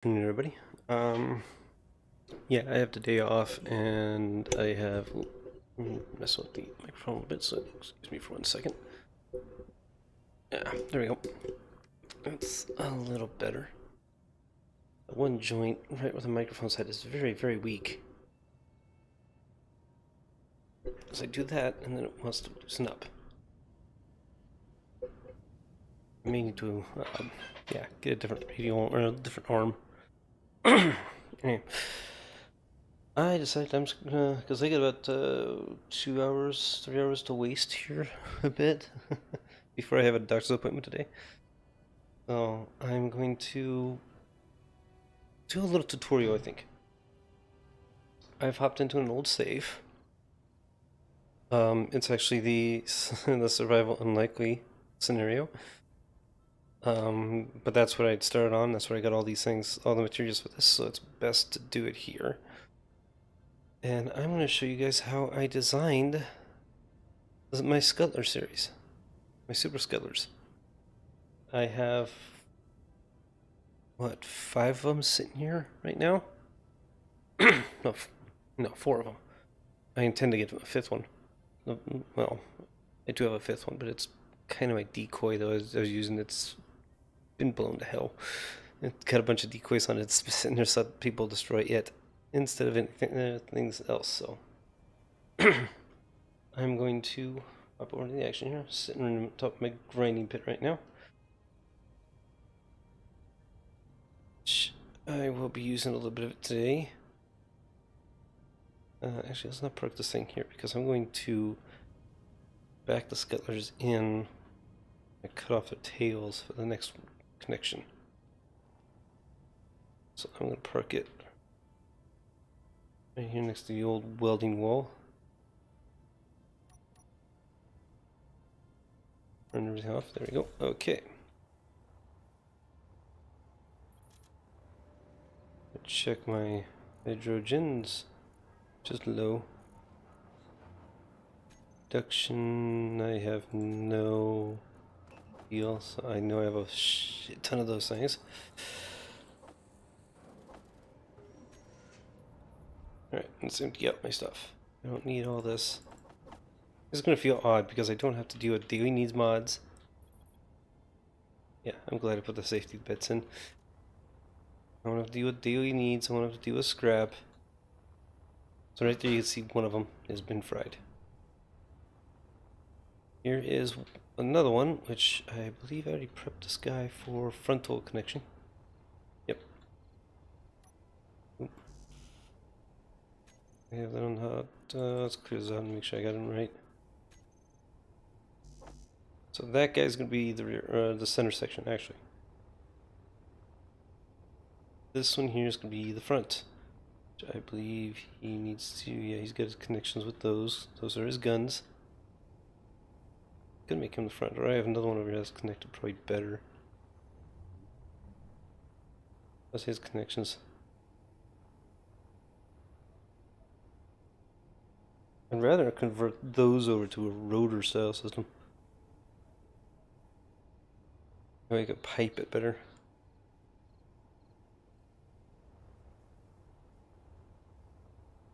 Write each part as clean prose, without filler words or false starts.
Afternoon, everybody. Yeah, I have the day off, and I have mess with the microphone a little bit. So excuse me for 1 second. Yeah, there we go. That's a little better. The one joint right where the microphone's head is very, very weak. As I do that, and then it wants to loosen up. I may need to, yeah, get a different radio or a different arm. Anyway, I decided I'm just gonna, because I got about 2 hours, 3 hours to waste here a bit before I have a doctor's appointment today. So I'm going to do a little tutorial, I think. I've hopped into an old save. It's actually the the survival unlikely scenario. But that's what I'd started on. That's where I got all these things, all the materials for this. So it's best to do it here. And I'm going to show you guys how I designed my skutler series, my super skutlers. I have what, 5 of them sitting here right now? no, no, 4 of them. I intend to get a fifth one. Well, I do have a fifth one, but it's kind of my decoy though. I was using it's been blown to hell. It's got a bunch of decoys on it. It's sitting there so that people destroy it instead of anything else. So I'm going to hop over to the action here. Sitting on top of my grinding pit right now. Which I will be using a little bit of it today. Actually, let's not park this thing here because I'm going to back the skutlers in and cut off their tails for the next connection. So I'm going to park it right here next to the old welding wall. Turn everything off. There we go. Okay. Check my hydrogens. Just low. Reduction, I have no deal, so I know I have a shit ton of those things. Alright, let's empty out my stuff. I don't need all this. It's gonna feel odd because I don't have to deal with daily needs mods. Yeah, I'm glad I put the safety bits in. I don't have to deal with daily needs, I won't have to deal with scrap. So right there you can see one of them has been fried. Here is another one, which I believe I already prepped this guy for frontal connection. Yep. I have that on hot. Let's clear this out and make sure I got it right. So that guy's gonna be the rear, the center section actually. This one here is gonna be the front, which I believe he needs to. Yeah, he's got his connections with those. Those are his guns. Gonna make him the front, or I have another one over here that's connected probably better. That's his connections. I'd rather convert those over to a rotor style system. Maybe I could pipe it better.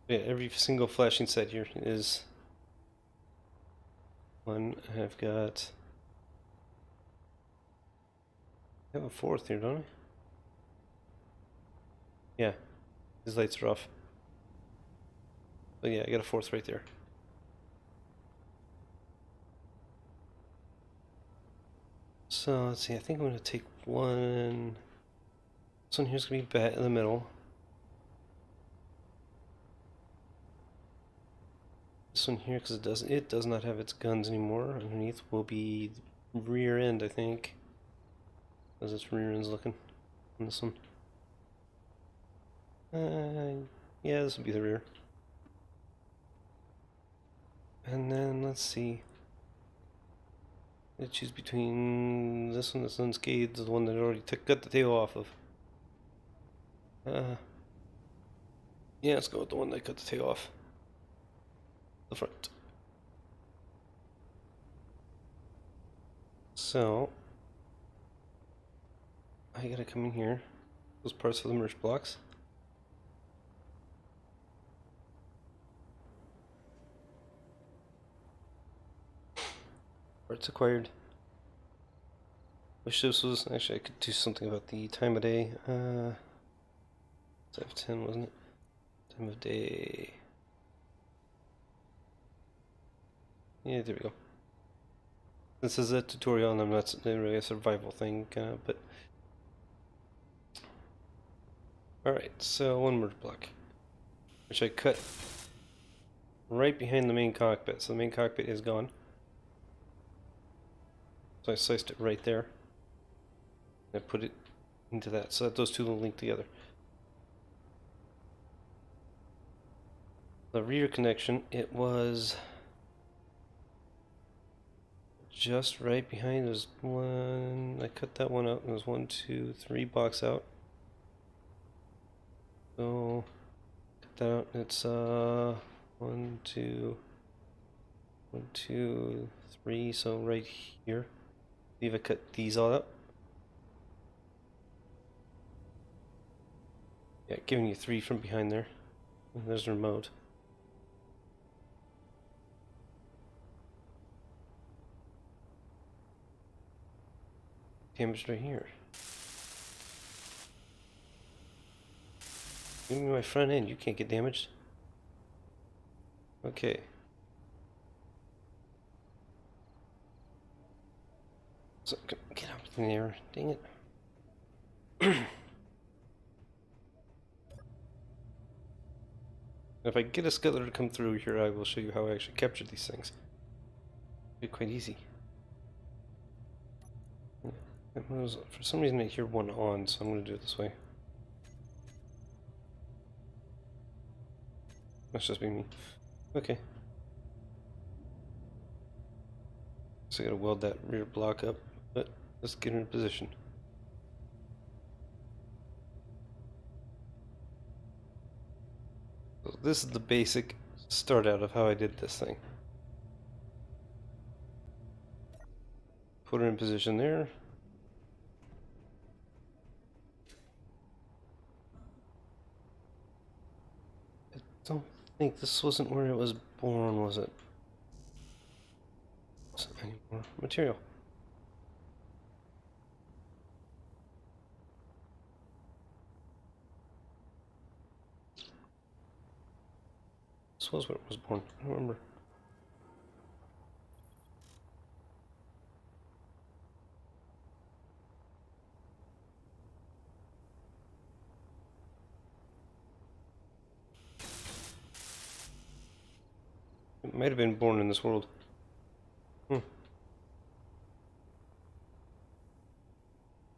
Yeah, every single flashing set here is one. I've got. I have a fourth here, don't I? Yeah, these lights are off. But yeah, I got a fourth right there. So let's see, I think I'm going to take one. This one here's going to be bat in the middle. This one here, because it does not have its guns anymore. Underneath will be the rear end, I think. How's its rear end's looking on this one? Yeah, this will be the rear. And then let's see. I choose between this one that's unscathed, the one that I already cut the tail off of. Yeah, let's go with the one that cut the tail off. The front. So I gotta come in here. those parts of the merge blocks. Parts acquired. Wish this was actually I could do something about the time of day. It's F10, wasn't it? Time of day. Yeah, there we go. This is a tutorial, and I'm not really a survival thing, but alright. So one merge block, which I cut right behind the main cockpit. So the main cockpit is gone. So I sliced it right there. I put it into that, so that those two will link together. The rear connection, it was just right behind. There's one. I cut that one out. There's 1, 2, 3 blocks out. So cut that out. It's 1, 2, 1, 2, 3. So right here. Leave I cut these all out. Yeah, giving you 3 from behind there. And there's the remote. Damaged right here. Give me my front end. You can't get damaged. Okay. So get up in the air. Dang it. If I get a skutler to come through here, I will show you how I actually captured these things. It'll be quite easy. For some reason I hear one on, so I'm going to do it this way. Must just be me. Okay. So I gotta weld that rear block up, but let's get in position. So this is the basic start out of how I did this thing. Put her in position there. I don't think this wasn't where it was born, was it? Any more material? This was where it was born. I don't remember. It might have been born in this world.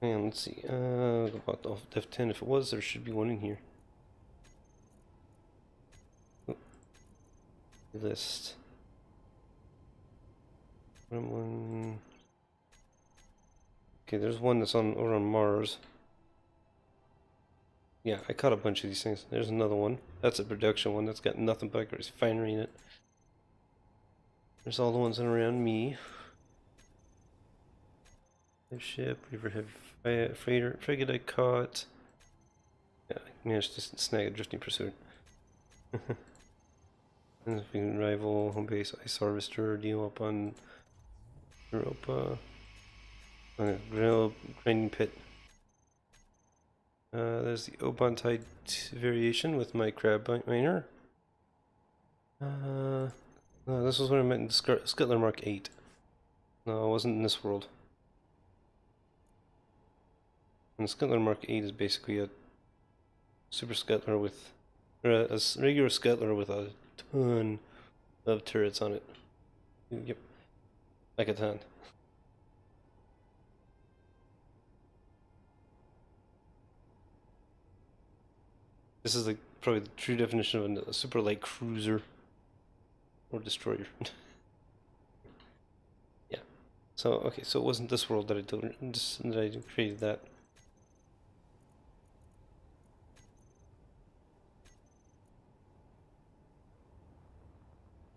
And let's see. About the F10. If it was, there should be one in here. List. One. Okay, there's one that's over on Mars. Yeah, I caught a bunch of these things. There's another one. That's a production one. That's got nothing but refinery in it. There's all the ones that are around me. The ship, Riverhead frigate I caught. Yeah, I managed to snag a drifting pursuit. Rival, home base, ice harvester, deal up on Europa. Grinding pit. There's the Obontide variation with my crab miner. No, this was what I meant in Skutler Mark 8. No, it wasn't in this world. And Skutler Mark 8 is basically a super Skutler with, or a regular Skutler with a ton of turrets on it. Yep, like a ton. This is like probably the true definition of a super light cruiser or destroyer. Yeah. So okay, so it wasn't this world that I created that.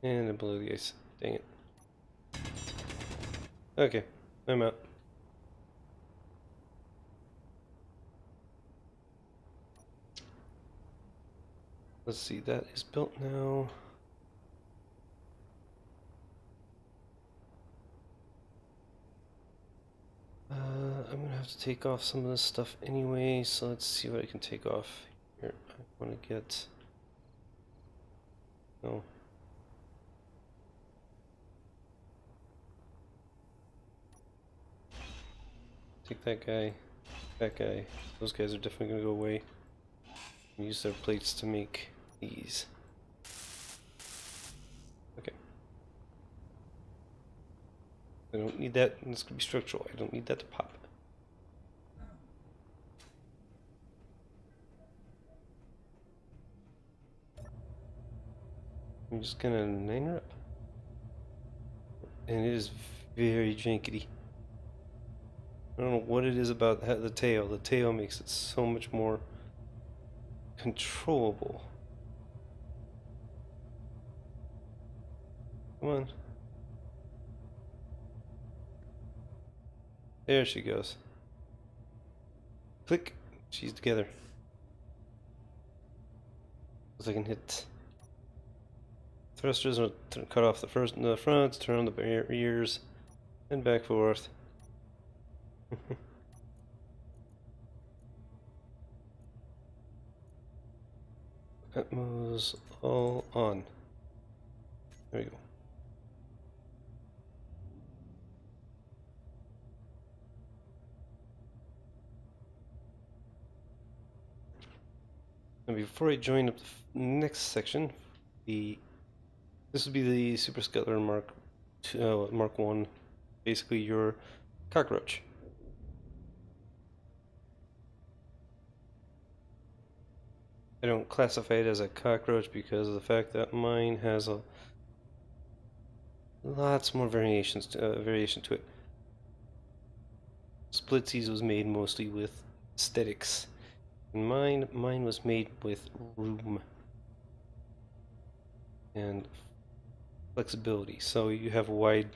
And then below the ice. Dang it. Okay, I'm out. Let's see, that is built now. I'm gonna have to take off some of this stuff anyway, so let's see what I can take off here. I want to get... Oh. Take that guy, that guy. Those guys are definitely gonna go away. Use their plates to make these. Okay. I don't need that, and it's gonna be structural. I don't need that to pop. I'm just gonna 9 up. And it is very jankety. I don't know what it is about the tail. The tail makes it so much more controllable. Come on. There she goes. Click. She's together. So I can hit thrusters, cut off the front, turn on the ears, and back forth. Atmos all on. There we go. And before I join up the next section, this would be the Super Skutler Mark 1, basically your cockroach. I don't classify it as a cockroach because of the fact that mine has lots more variation to it. Splitsies was made mostly with aesthetics, and mine was made with room and flexibility. So you have a wide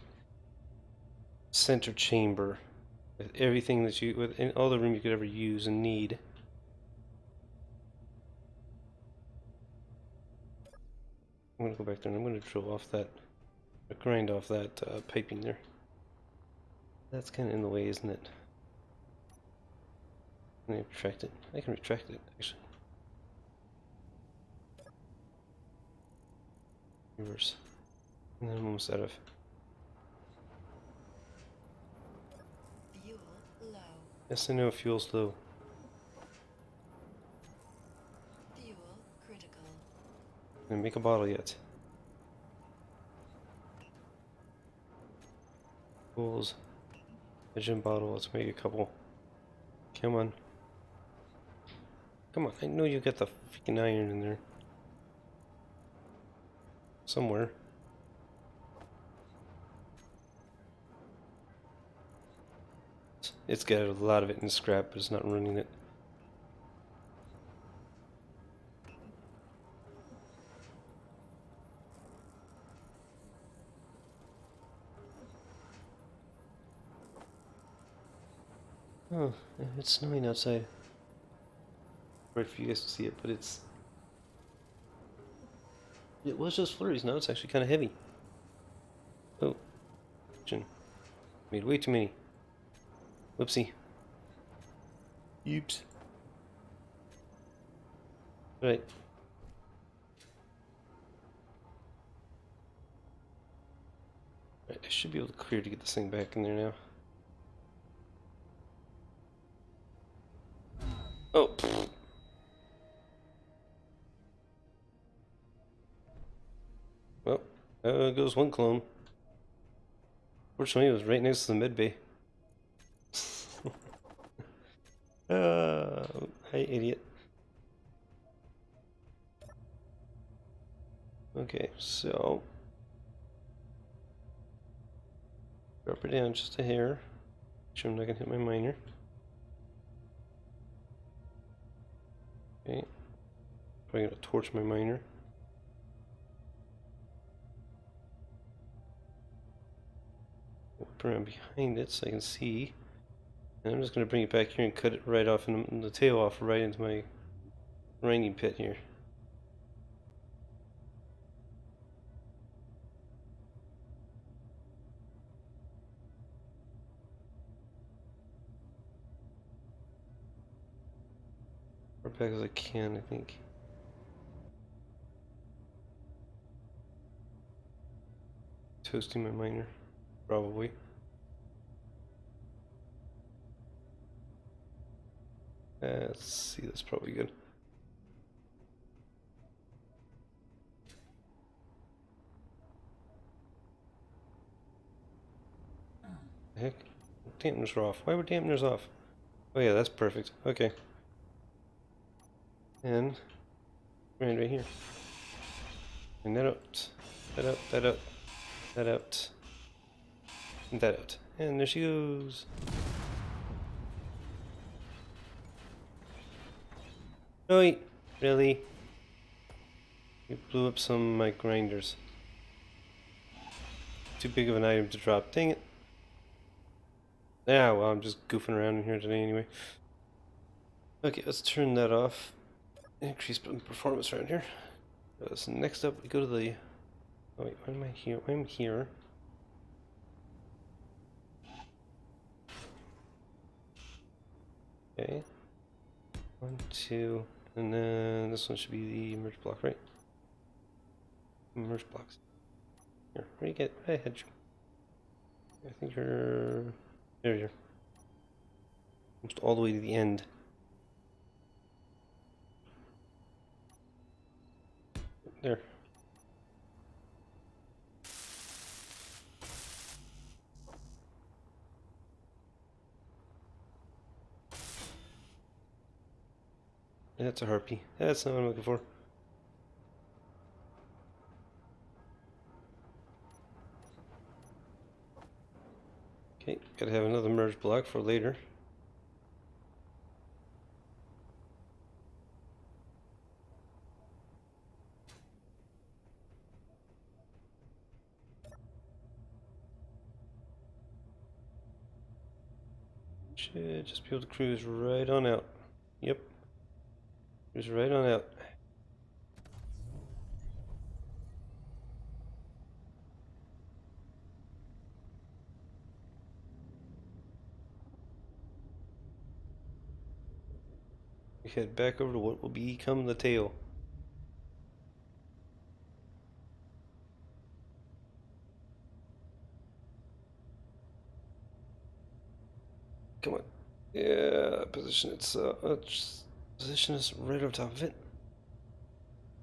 center chamber with everything that with all the room you could ever use and need. I'm gonna go back there and I'm gonna drill off that, grind off that piping there. That's kind of in the way, isn't it? I'm gonna retract it. I can retract it, actually. Reverse. And then I'm almost out of. Fuel low. Yes, I know fuel's low. Fuel critical. I'm gonna make a bottle yet. Fuels. A gin bottle. Let's make a couple. Come on. Come on. I know you got the freaking iron in there. Somewhere. It's got a lot of it in scrap, but it's not running it. Oh, it's snowing outside. Right for you guys to see it, but it was just flurries. Now it's actually kind of heavy. Oh, made way too many. Whoopsie. Oops. Right. Right, I should be able to clear to get this thing back in there now. Oh. Pfft. Well, goes one clone. Fortunately, it was right next to the med bay. Hi, idiot. Okay, so drop her down just a hair. Make sure I'm not gonna hit my miner. Okay, probably gonna torch my miner. Whip around behind it so I can see. And I'm just gonna bring it back here and cut it right off, and the tail off right into my grinding pit here. far back as I can, I think. Toasting my miner, probably. Let's see, that's probably good. The heck? Dampeners are off. Why were dampeners off? Oh yeah, that's perfect. Okay. And right here. And that out. That out, that out, that out. And that out. And there she goes. Oh wait, really? You blew up some of my grinders. Too big of an item to drop. Dang it. Yeah, well, I'm just goofing around in here today anyway. Okay, let's turn that off. Increase performance around here. So next up, we go to the... Oh wait, why am I here? I'm here. Okay. 1, 2, and then this one should be the merge block, right? Merge blocks. Here, where do you get? Where did you? I think you're... There you are. Almost all the way to the end. There. That's a harpy. That's not what I'm looking for. Okay, gotta have another merge block for later. Should just be able to cruise right on out. Yep. Cruise right on out. We head back over to what will become the tail. Come on. Yeah, position position us right on top of it.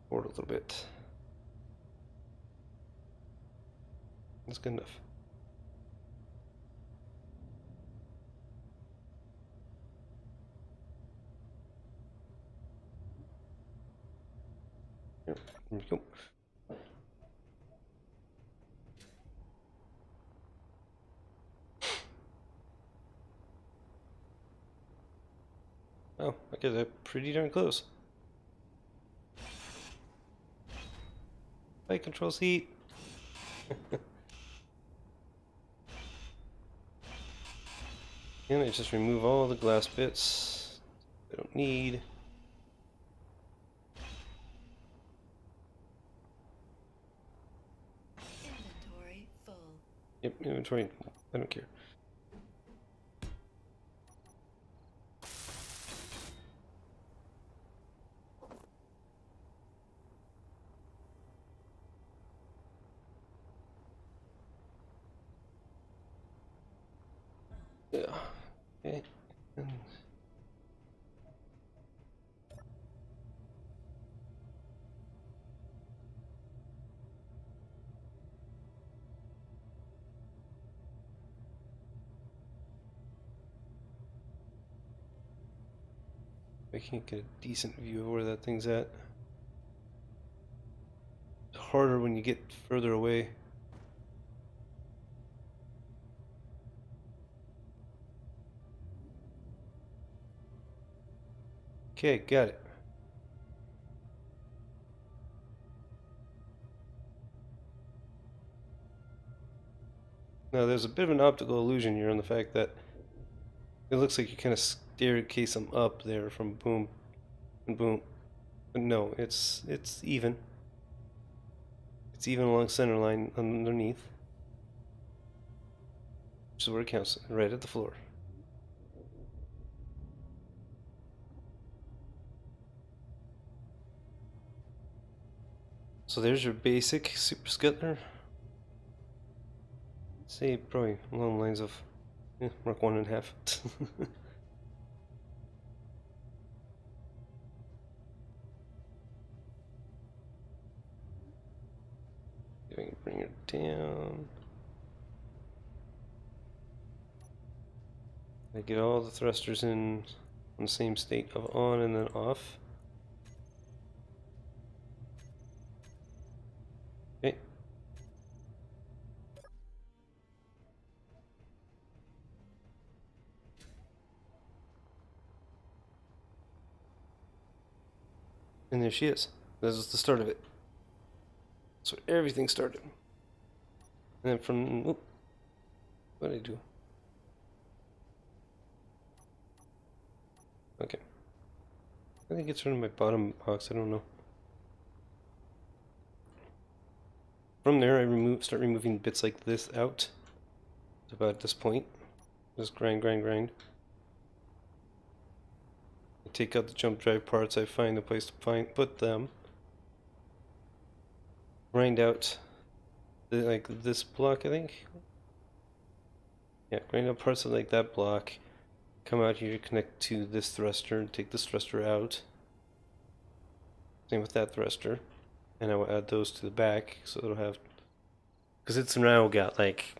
Forward a little bit. That's good enough. Here we go. Oh, okay, they're pretty darn close. Flight control seat. And I just remove all the glass bits I don't need. Inventory full. Yep, inventory. I don't care. Yeah. Okay. And I can't get a decent view of where that thing's at. It's harder when you get further away. Okay, got it. Now there's a bit of an optical illusion here on the fact that it looks like you kind of staircase them up there from boom and boom. But no, it's even. It's even along center line underneath. Which is where it counts, right at the floor. So there's your basic super skutler. Say probably along the lines of Mark 1.5. Bring it down. I get all the thrusters in on the same state of on and then off. Okay. And there she is. This is the start of it. So everything started. And then from, whoop, what did I do? Okay. I think it's from my bottom box, I don't know. From there I start removing bits like this out. To about this point. Just grind, grind, grind. I take out the jump drive parts, I find a place to put them. Grind out like this block, I think. Yeah, grind out parts of like that block. Come out here, connect to this thruster, and take this thruster out. Same with that thruster. And I will add those to the back, so it'll have... Because it's now got like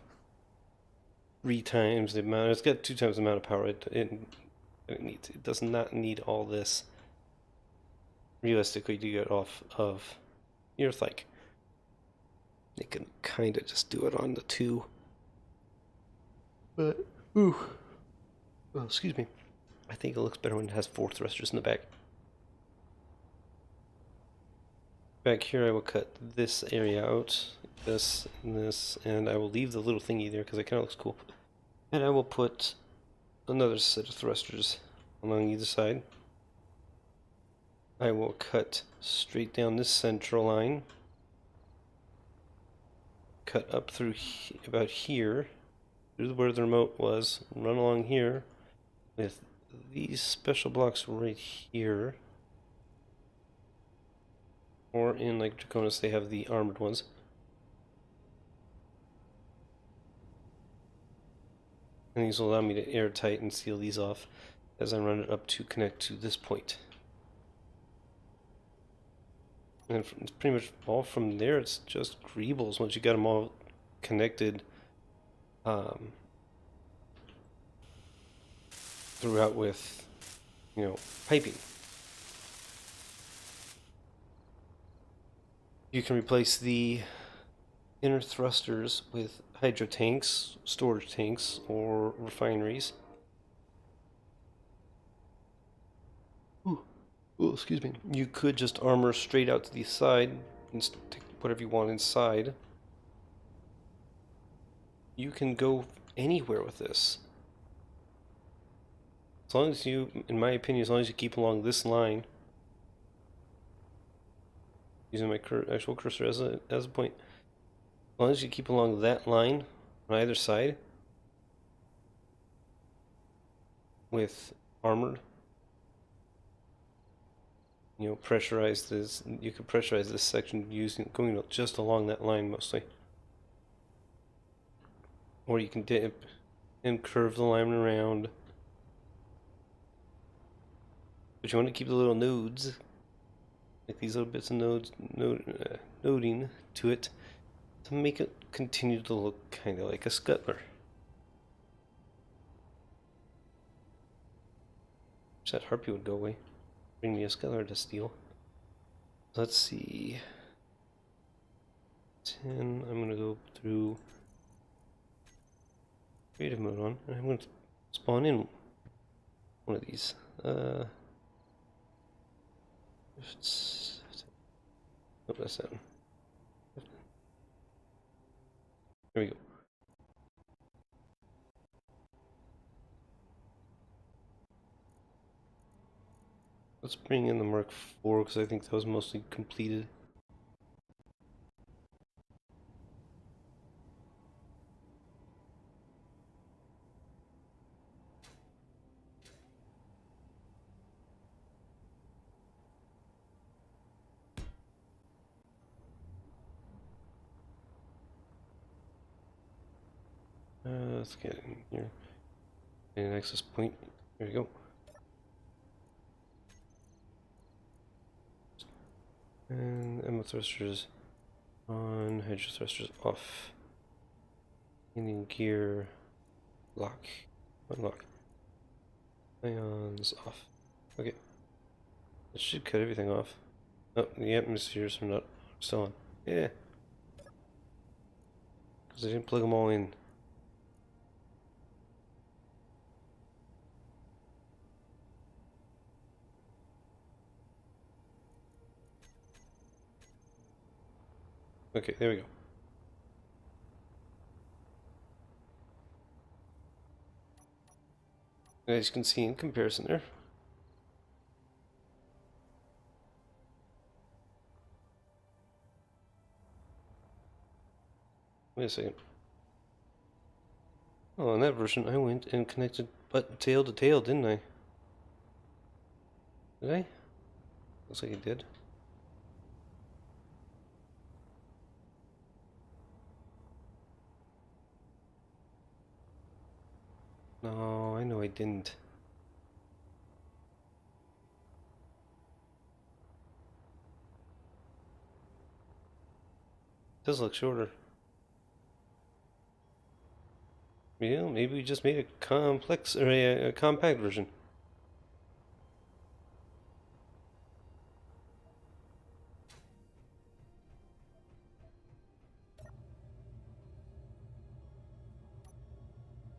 3 times the amount, it's got 2 times the amount of power it does not need all this realistically to get off of your like. They can kind of just do it on the 2. But, ooh. Well, excuse me. I think it looks better when it has 4 thrusters in the back. Back here I will cut this area out, this and this, and I will leave the little thingy there because it kind of looks cool. And I will put another set of thrusters along either side. I will cut straight down this central line, cut up through about here, through where the remote was, run along here with these special blocks right here. Or in like Draconis they have the armored ones. And these will allow me to airtight and seal these off as I run it up to connect to this point. And it's pretty much all from there, it's just greebles once you got them all connected throughout with, you know, piping. You can replace the inner thrusters with hydro tanks, storage tanks, or refineries. Oh, excuse me. You could just armor straight out to the side and take whatever you want inside. You can go anywhere with this. As long as you, in my opinion, as long as you keep along this line, using my actual cursor as a point, as long as you keep along that line on either side with armored, you know, pressurize this. You could pressurize this section going just along that line mostly, or you can dip and curve the line around. But you want to keep the little nodes, like these little bits of noding to it, to make it continue to look kind of like a skutler. Wish that harpy would go away. Bring me a skutler to steal. Let's see. 10. I'm gonna go through creative mode on, and I'm gonna spawn in one of these. Oh, that's that one. There we go. Let's bring in the Mark IV because I think that was mostly completed. let's get in here. An access point. There we go. And ammo thrusters on, hydro thrusters off. Landing gear lock. Unlock. Ions off. Okay. That should cut everything off. Oh, the atmospheres are not still on. Yeah. Because I didn't plug them all in. Okay, there we go. As you can see in comparison there. Wait a second. Oh, in that version I went and connected but tail to tail, didn't I? Did I? Looks like it did. No, I know I didn't. It does look shorter. Yeah, maybe we just made a complex or a compact version.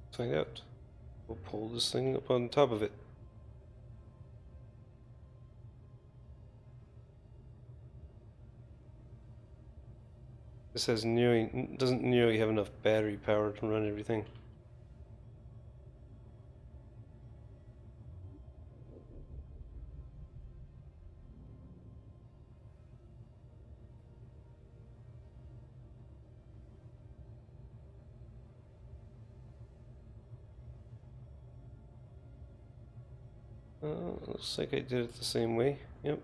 Let's find out. We'll pull this thing up on top of it. This has doesn't nearly have enough battery power to run everything. Looks like I did it the same way. Yep.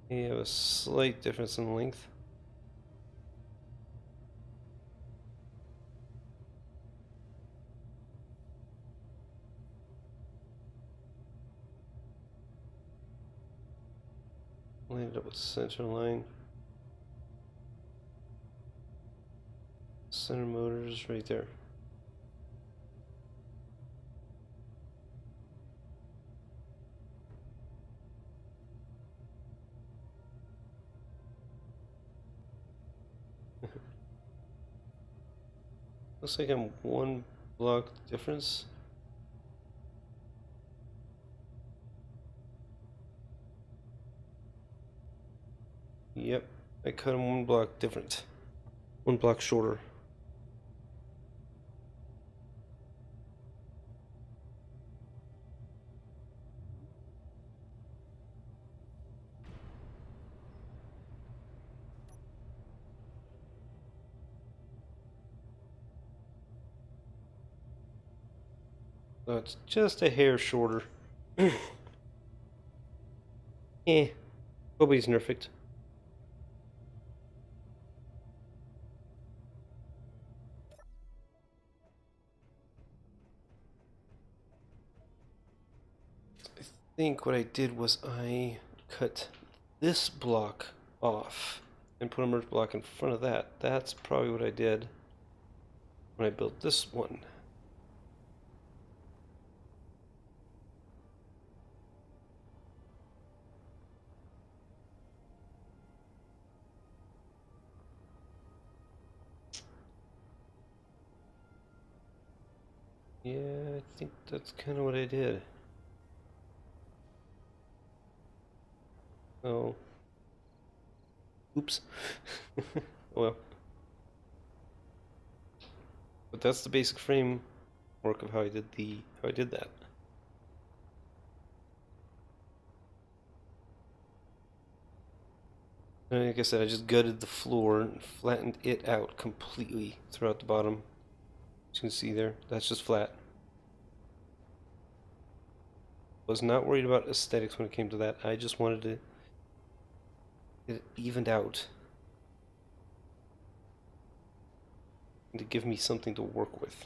You have a slight difference in length. Landed up with center line. Center motors right there. Looks like I'm one block difference. Yep, I cut him one block different. One block shorter. So it's just a hair shorter. Eh, nobody's perfect. I think what I did was I cut this block off and put a merge block in front of that. That's probably what I did when I built this one. Yeah, I think that's kind of what I did. Oh. Oops. Well. But that's the basic framework of how I did that. And like I said, I just gutted the floor and flattened it out completely throughout the bottom. As you can see there, that's just flat. Was not worried about aesthetics when it came to that. I just wanted to get it evened out. to give me something to work with.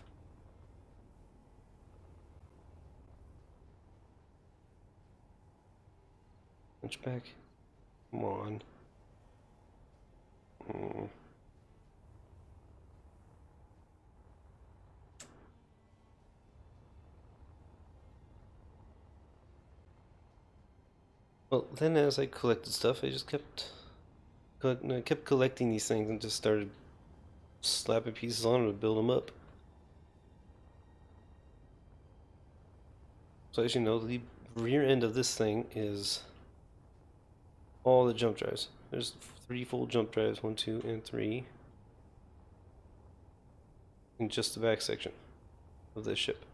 Hunchback, come on. Well, then as I collected stuff, I just kept collecting these things and just started slapping pieces on them to build them up. So as you know, the rear end of this thing is all the jump drives. There's 3 full jump drives, 1, 2, and 3, in just the back section of this ship.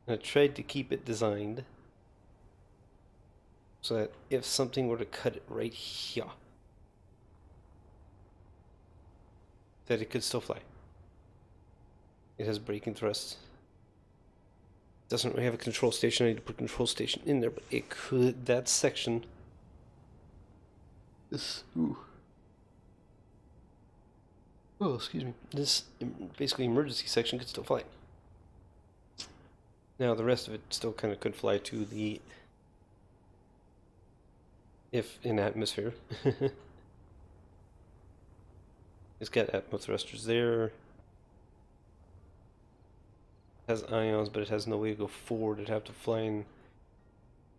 And I tried to keep it designed so that if something were to cut it right here, that it could still fly. It has braking thrust. Doesn't really have a control station. I need to put a control station in there, but it could. That section. This. Ooh. Oh, excuse me. This basically emergency section could still fly. Now the rest of it still kind of could fly to the. If in atmosphere. It's got atmo thrusters there. Has ions, but it has no way to go forward. It'd have to fly in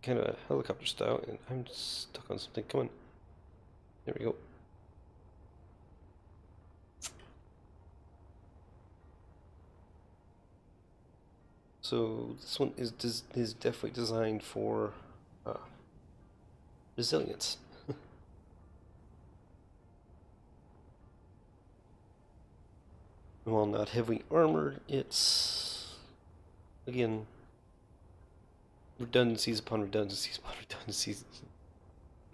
kind of a helicopter style, and I'm just stuck on something. Come on. There we go. So this one is definitely designed for resilience. While not heavily armored, it's again redundancies upon redundancies upon redundancies.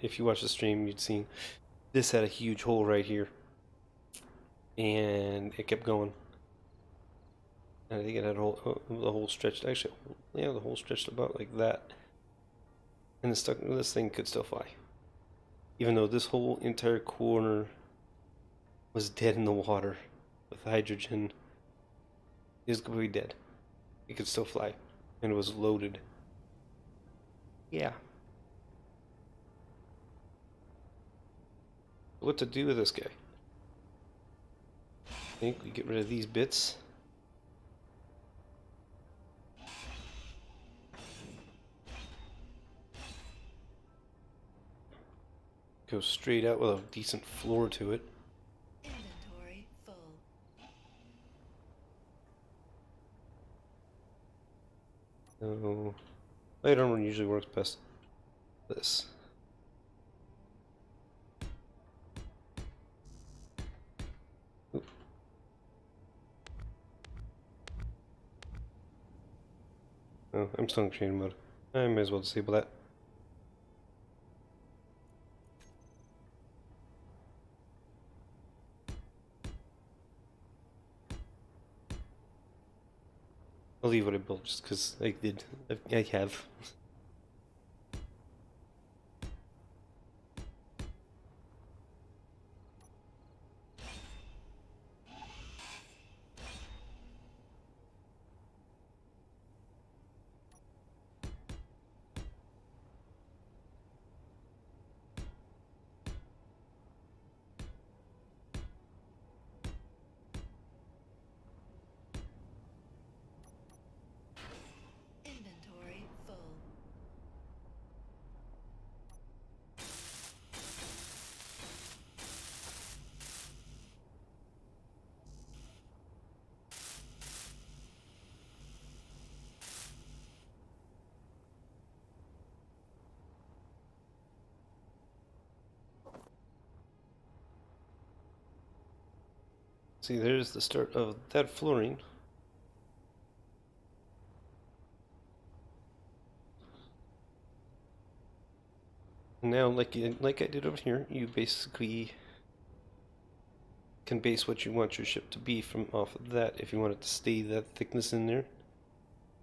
If you watch the stream, you'd seen this had a huge hole right here, and it kept going. And I think it had the whole stretched. Actually, yeah, the whole stretched about like that. And this thing could still fly, even though this whole entire corner was dead in the water with hydrogen. It was completely dead. It could still fly, and it was loaded. Yeah. What to do with this guy? I think we get rid of these bits. Go straight out with a decent floor to it. Inventory full. So, light armor usually works best. This. Oop. Oh, I'm still in training mode. I may as well disable that. I'll leave what I built just because I did. I have. Inventory full. See, there's the start of that flooring. Now, like I did over here, you basically can base what you want your ship to be from off of that. If you want it to stay that thickness in there,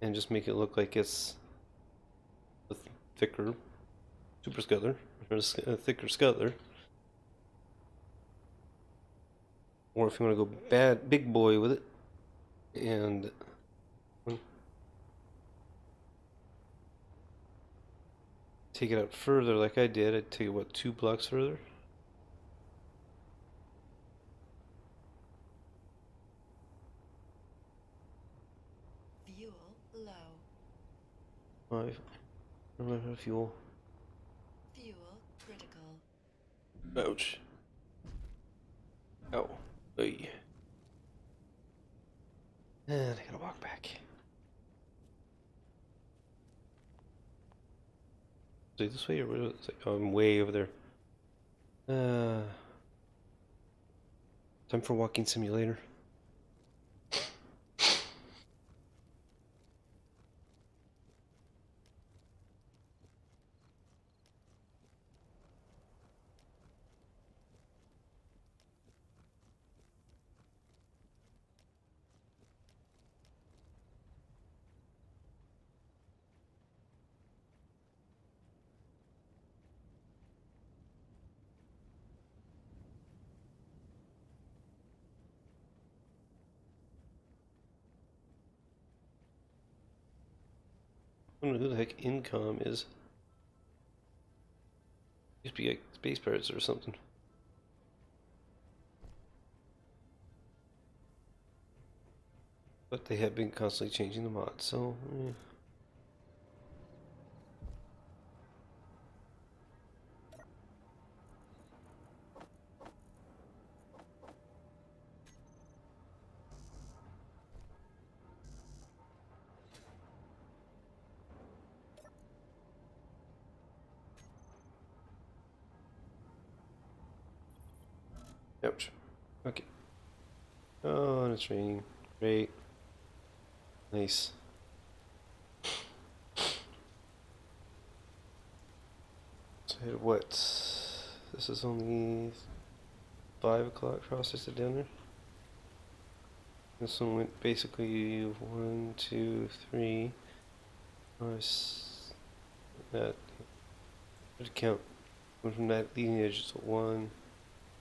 and just make it look like it's a thicker super skutler or a thicker skutler. or if you want to go big boy with it, and take it out further like I did, I'd take it, what, 2 blocks further? Fuel low. 5. I don't have fuel. Fuel critical. Ouch. Oh. Hey. And I gotta walk back. Is it this way or what is it? Oh, I'm way over there. Time for walking simulator. I don't know who the heck Incom is. Used to be like Space Pirates or something. But they have been constantly changing the mods, so ouch. Okay. Oh, and it's raining. Great. Nice. So I had what? This is only 5 o'clock processed it down there. This one went basically 1, 2, 3. That would count. Went from that leading edge. So 1,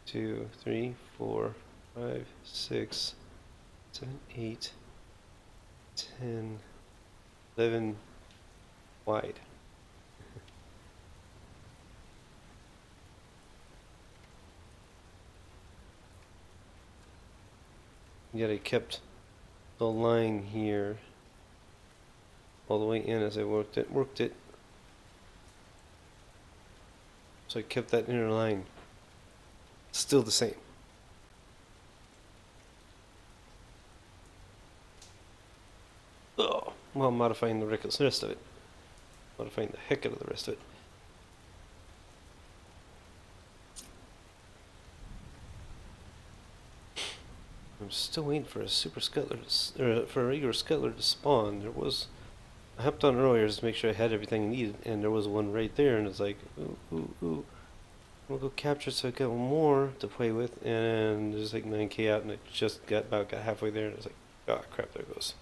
2, 3, 4, 5, 6, 7, 8, 10, 11 wide. Yet I kept the line here all the way in as I worked it. So I kept that inner line still the same. Oh, while modifying the rest of it. Modifying the heck out of the rest of it. I'm still waiting for a super skutler, or for a regular skutler to spawn. I hopped on earlier just to make sure I had everything I needed, and there was one right there, and it's like, ooh. We'll go capture so I got one more to play with, and there's like 9k out, and I just got halfway there, and it's like, oh crap, there it goes.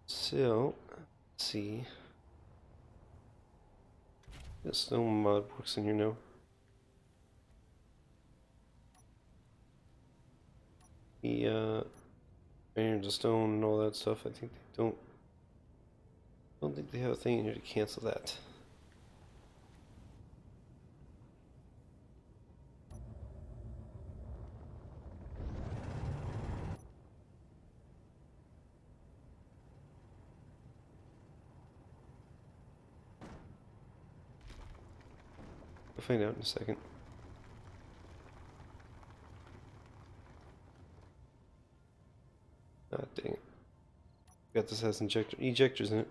So, let's see. The snow mod works in here now. The iron to stone and all that stuff. I think they don't think they have a thing in here to cancel that. We'll find out in a second. Ah, dang it. Got this has ejectors in it.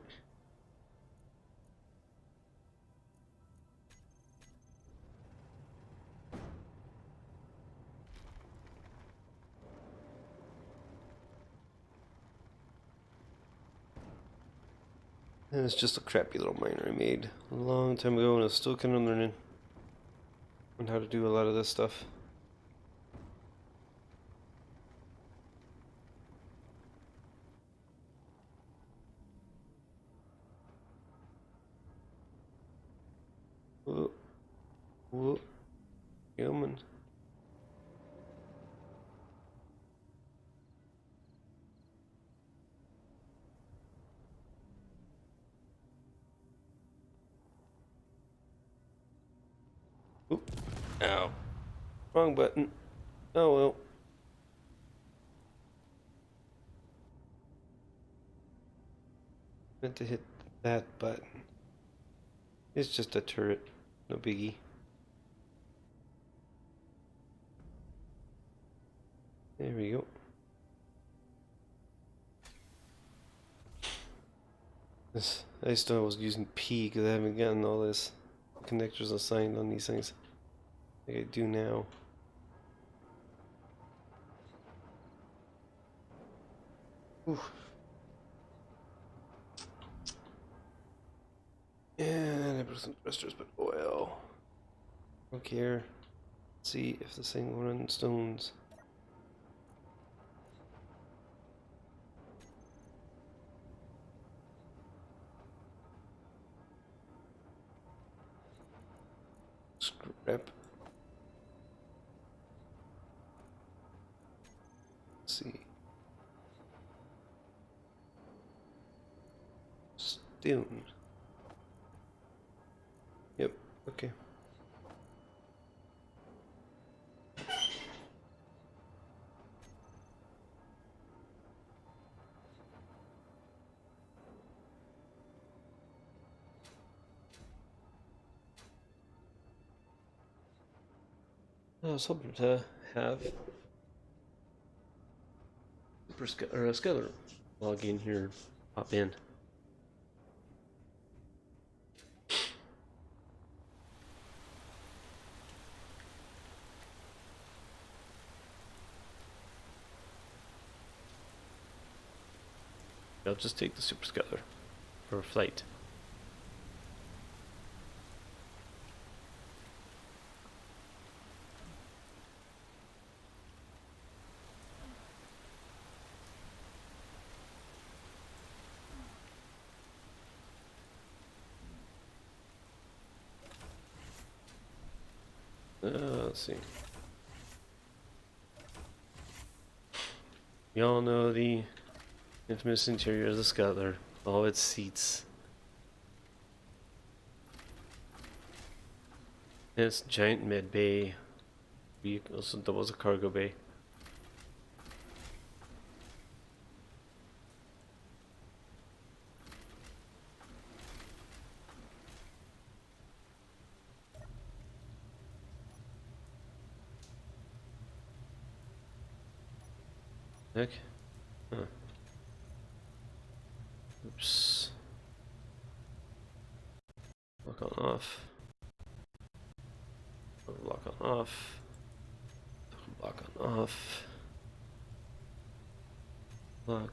And it's just a crappy little miner I made a long time ago, and I'm still kind of learning on how to do a lot of this stuff. Whoa, whoa, human. Oop. Ow. Wrong button. Oh well. Meant to hit that button. It's just a turret. No biggie. There we go. I still was using P because I haven't gotten all this connectors assigned on these things like I do now. Ooh. And I put some thrusters, but oil. Don't care. Let's see if this thing will run stones. Scrap. Let's see. Stone. Yep, okay. I was hoping to have a skutler log in here, pop in. I'll just take the super skutler for a flight. Let's see. We all know the infamous interior of the skutler, all its seats. And its giant med bay. Also doubles a cargo bay. Heck? Huh. Oops. Lock on off. Lock on off. Lock on off. Lock.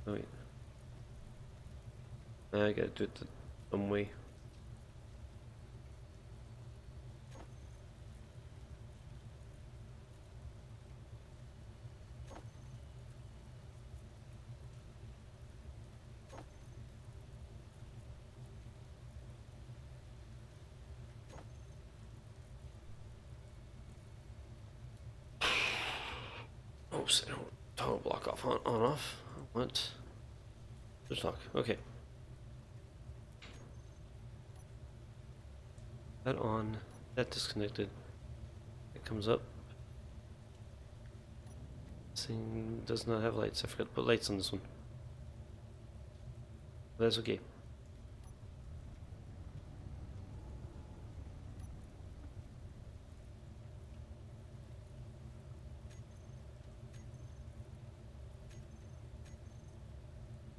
Oh wait. I gotta do it the dumb way. Oops, I don't toggle block off on off. What? Just lock. Okay. That on. That disconnected. It comes up. This thing does not have lights. I forgot to put lights on this one. But that's okay.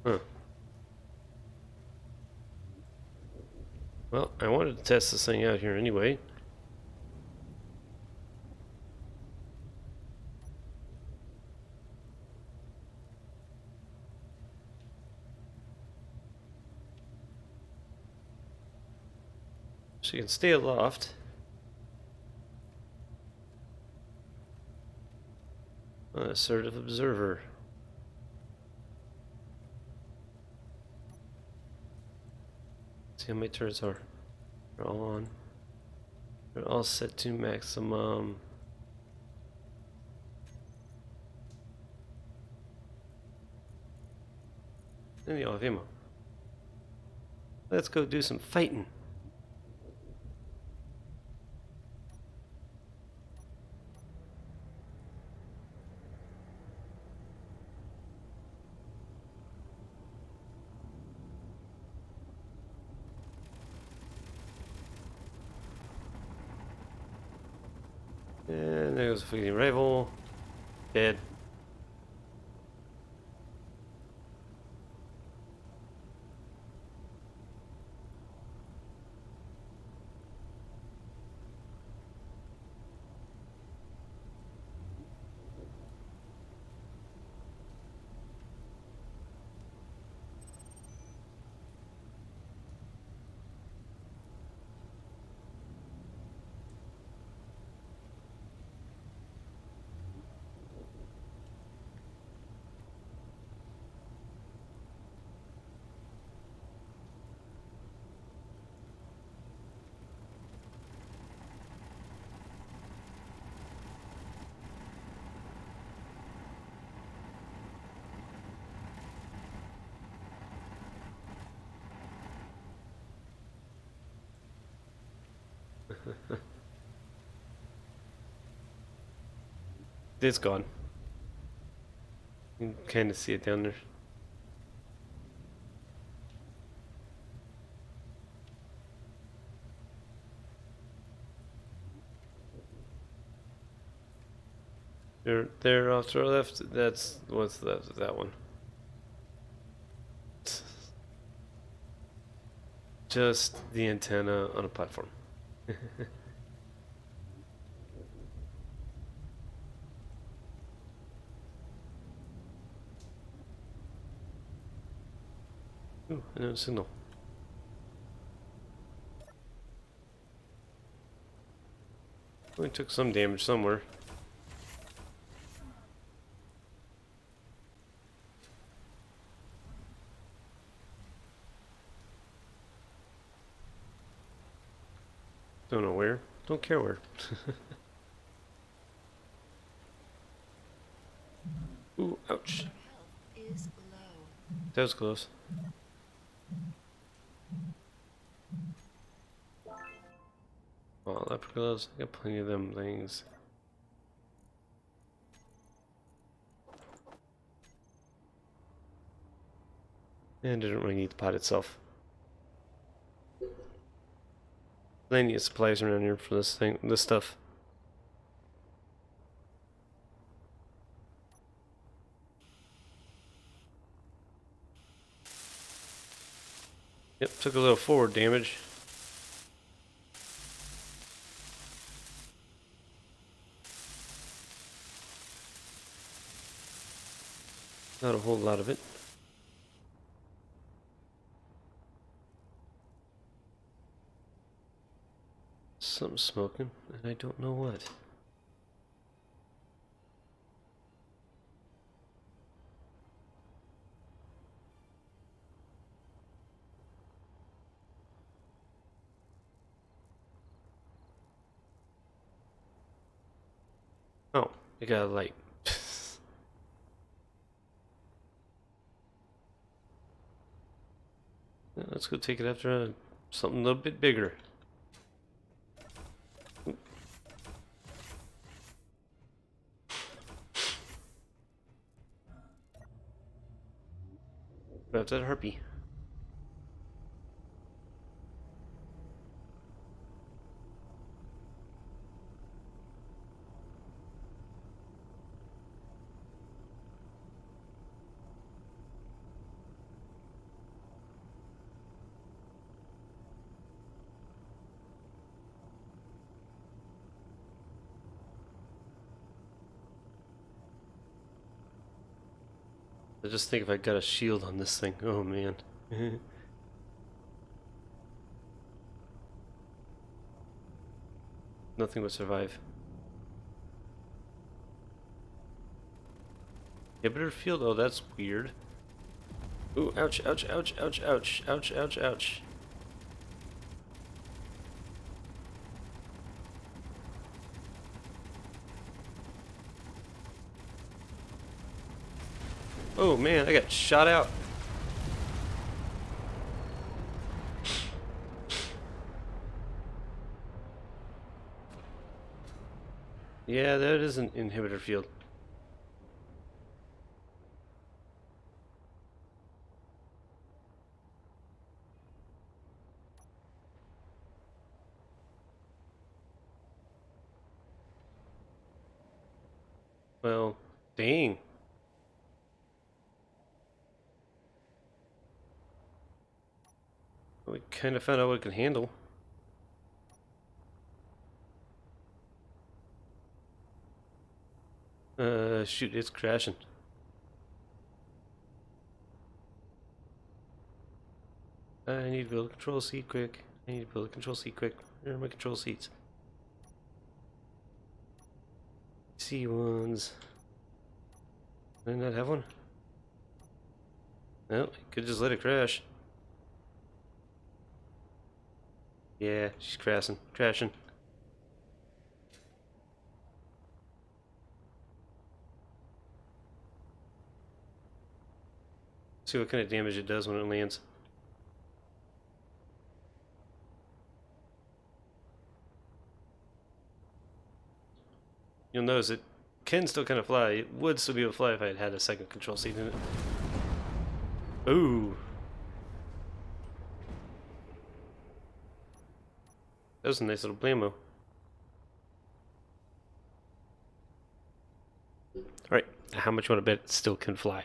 Huh. Well, I wanted to test this thing out here anyway. So you can stay aloft. Assertive observer. See how many turrets are. They're all on. They're all set to maximum. And they all have ammo. Let's go do some fighting. And there goes a fleeting rifle. Dead. It's gone. You can kind of see it down there. There off to our left. That's what's left of that one. Just the antenna on a platform. Ooh, another signal. We took some damage somewhere. Don't know where. Don't care where. Ooh, ouch. Your health is low. That was close. Oh, leopard gloves. I got plenty of them things. And I didn't really need the pot itself. Plenty of supplies around here for this thing, this stuff. Yep, took a little forward damage. Not a whole lot of it. Something's smoking, and I don't know what. Oh, I got a light. Let's go take it after something a little bit bigger. Grab that harpy. I just think if I got a shield on this thing, oh man. Nothing would survive. Inhibitor field? Oh, that's weird. Ooh, ouch, ouch, ouch, ouch, ouch, ouch, ouch, ouch. Oh man, I got shot out. Yeah, that is an inhibitor field. Well, dang. We kind of found out what it can handle. Shoot, it's crashing. I need to build a control seat quick. I need to build a control seat quick. Where are my control seats? C1s. Did I not have one? No, I could just let it crash. Yeah, she's crashing. Crashing. See what kind of damage it does when it lands. You'll notice it can still kind of fly. It would still be able to fly if I had had a second control seat in it. Ooh. That was a nice little blammo. Alright, how much you want to bet it still can fly?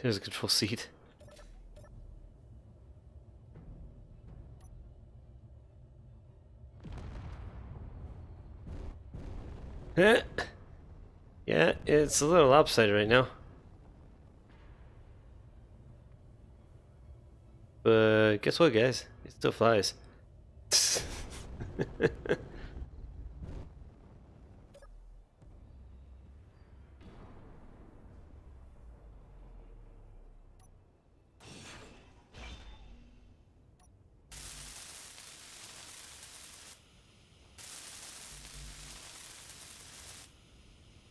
There's a control seat. Yeah, it's a little lopsided right now. But guess what, guys? It still flies.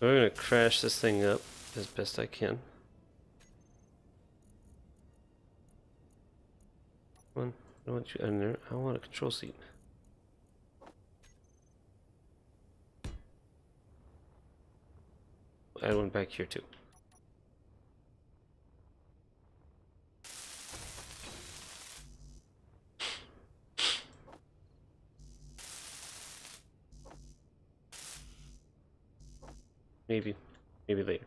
We're gonna crash this thing up as best I can. Come on, I don't want you in there. I want a control seat. Add one back here too. Maybe later.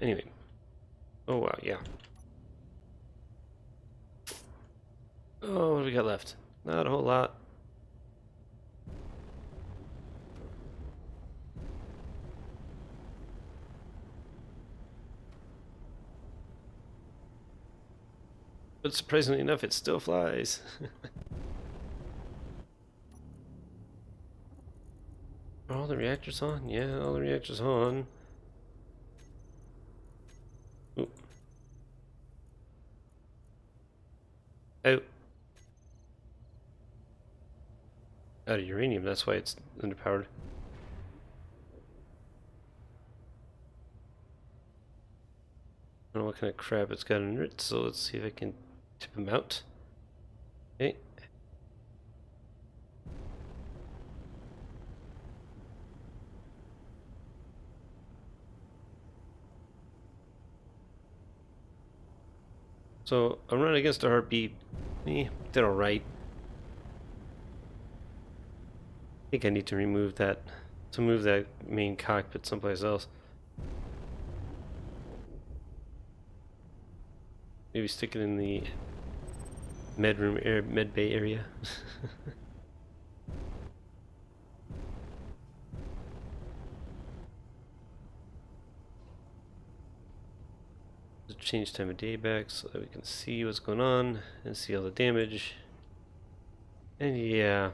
Anyway. Oh wow, yeah. Oh, what do we got left? Not a whole lot. But surprisingly enough, it still flies. Are all the reactors on? Yeah, all the reactors on. Ooh. Out. Out of uranium, that's why it's underpowered. I don't know what kind of crap it's got under it, so let's see if I can tip him out. Okay. So I'm running against a heartbeat. Did alright. I think I need to remove that, to move that main cockpit someplace else. Maybe stick it in the med bay area. Change time of day back so that we can see what's going on and see all the damage. And yeah,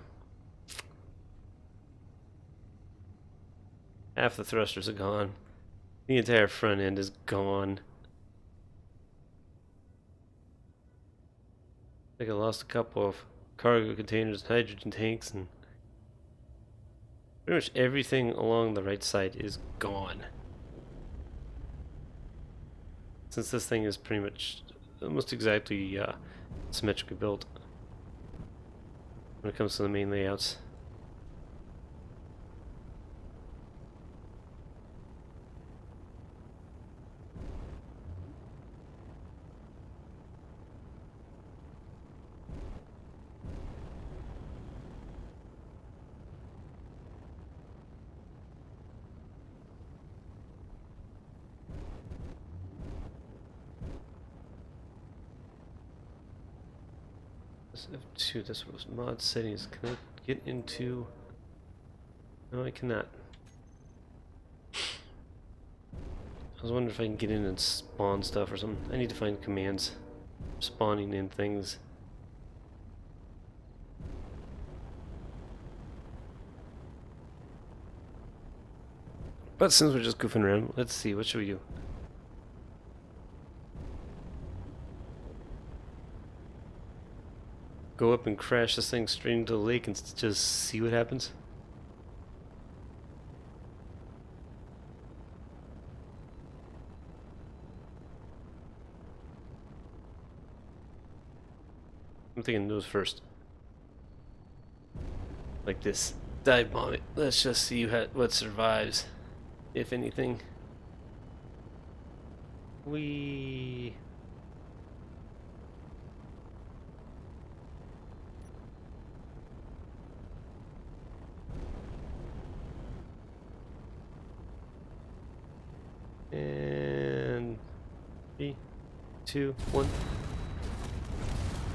half the thrusters are gone. The entire front end is gone. I think I lost a couple of cargo containers, hydrogen tanks, and Pretty much everything along the right side is gone. Since this thing is pretty much almost exactly symmetrically built when it comes to the main layouts. F2, this was mod settings. Can I get into... No, I cannot. I was wondering if I can get in and spawn stuff or something. I need to find commands. Spawning in things. But since we're just goofing around, let's see, what should we do? Go up and crash this thing straight into the lake and just see what happens? I'm thinking those first. Like this. Dive bomb it. Let's just see what survives. If anything. We. And 3, 2, 1.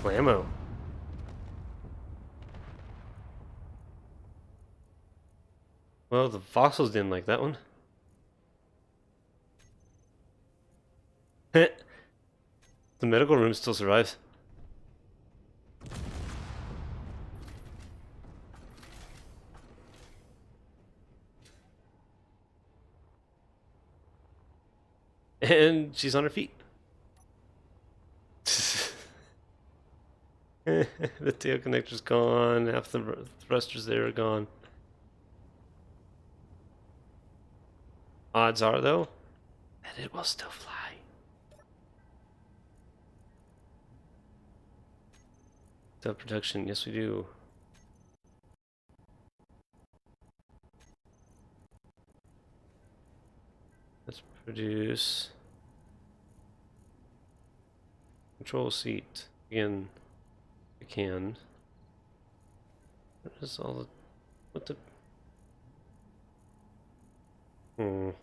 Blammo. Well, the fossils didn't like that one. The medical room still survives. And she's on her feet. The tail connector's gone, half the thrusters there are gone. Odds are, though, that it will still fly. Self-protection, yes we do. Let's produce... Control seat. Again, we can. What is all the... What the... Fuel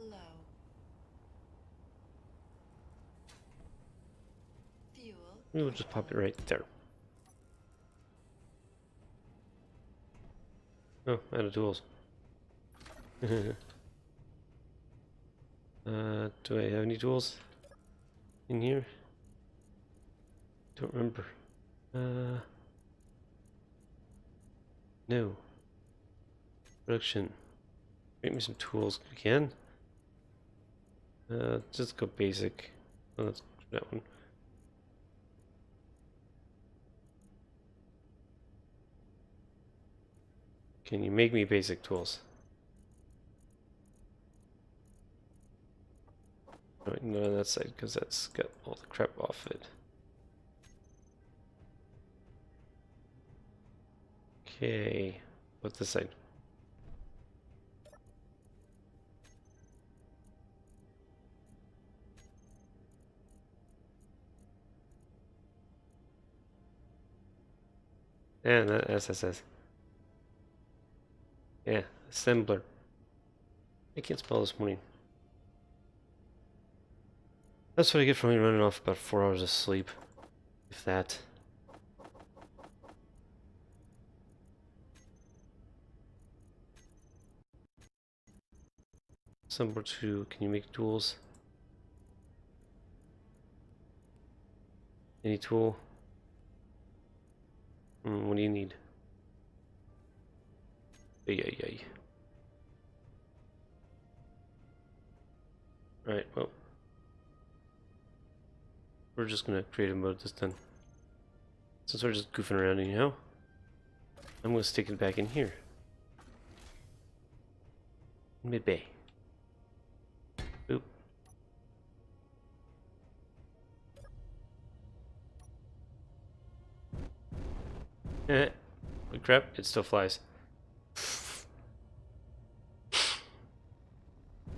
low. Fuel. We'll just pop it right there. Oh, out of tools. Do I have any tools in here? Don't remember. No. Production. Make me some tools if you can. Just go basic. Oh, that's that one. Can you make me basic tools? Right, not on that side because that's got all the crap off it. Okay, what's this side? And that SSS. Yeah, assembler. I can't spell this morning. That's what I get from running off about 4 hours of sleep. If that. Assembler 2, can you make tools? Any tool? What do you need? Ay, ay, ay. Alright, well. We're just gonna create a mode this time. Since we're just goofing around anyhow, I'm gonna stick it back in here. Mid bay. Oop. Eh. Oh crap, it still flies.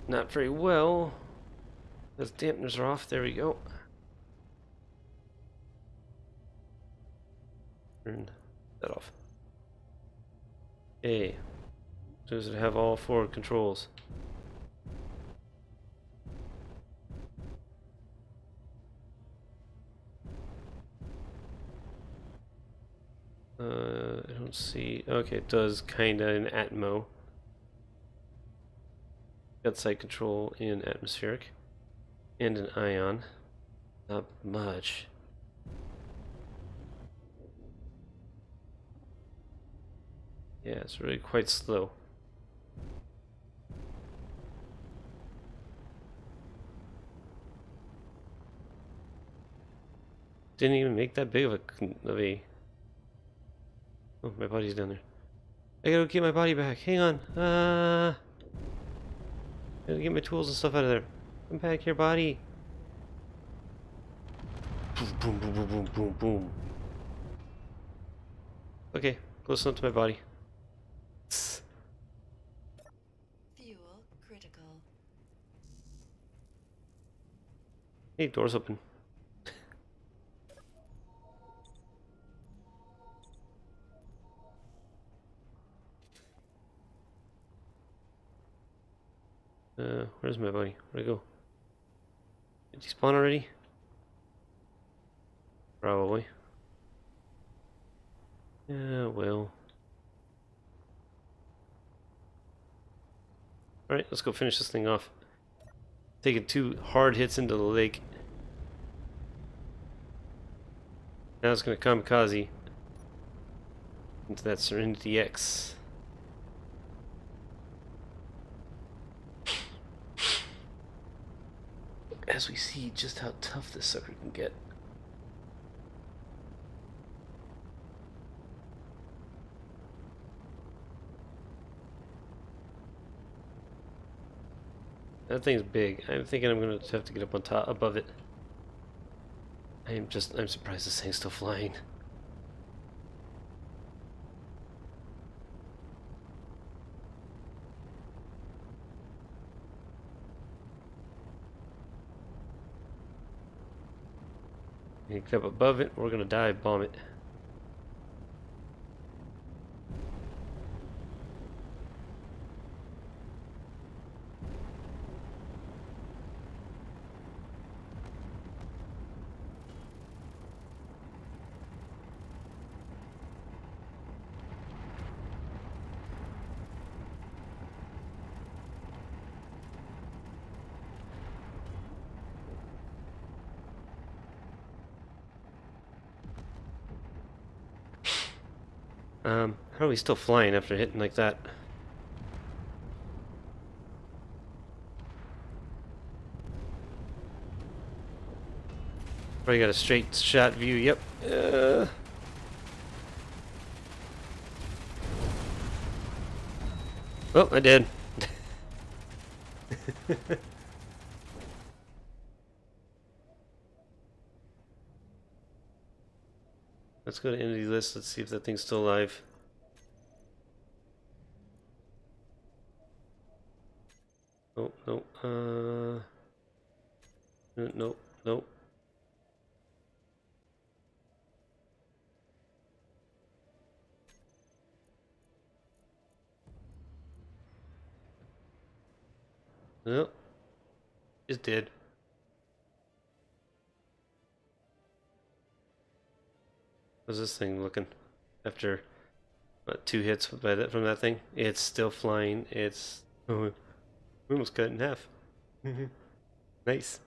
Not very well. Those dampeners are off. There we go. Turn that off. A. Does it have all 4 controls? I don't see. Okay, it does kinda in Atmo. Got site control in atmospheric. And an ion. Not much. Yeah, it's really quite slow. Didn't even make that big of a. Oh, my body's down there. I gotta get my body back. Hang on. Gotta get my tools and stuff out of there. Come back here, body. Boom, boom, boom, boom, boom, boom, boom. Okay, close enough to my body. Fuel critical. Hey, door's open. Where's my body? Where'd it go? Did he spawn already? Probably. Yeah, well. Alright, let's go finish this thing off. Taking 2 hard hits into the lake. Now it's gonna kamikaze into that Serenity X. As we see just how tough this sucker can get. That thing's big. I'm thinking I'm gonna have to get up on top above it. I'm surprised this thing's still flying. Get up above it, we're gonna dive bomb it. How are we still flying after hitting like that? Probably got a straight shot view, yep. Oh, I did. Let's go to entity list, let's see if that thing's still alive. Oh, no, nope, nope. Nope. It's dead. How's this thing looking? After, what, 2 hits by that, from that thing? It's still flying, it's... Oh, we almost cut it in half. Nice.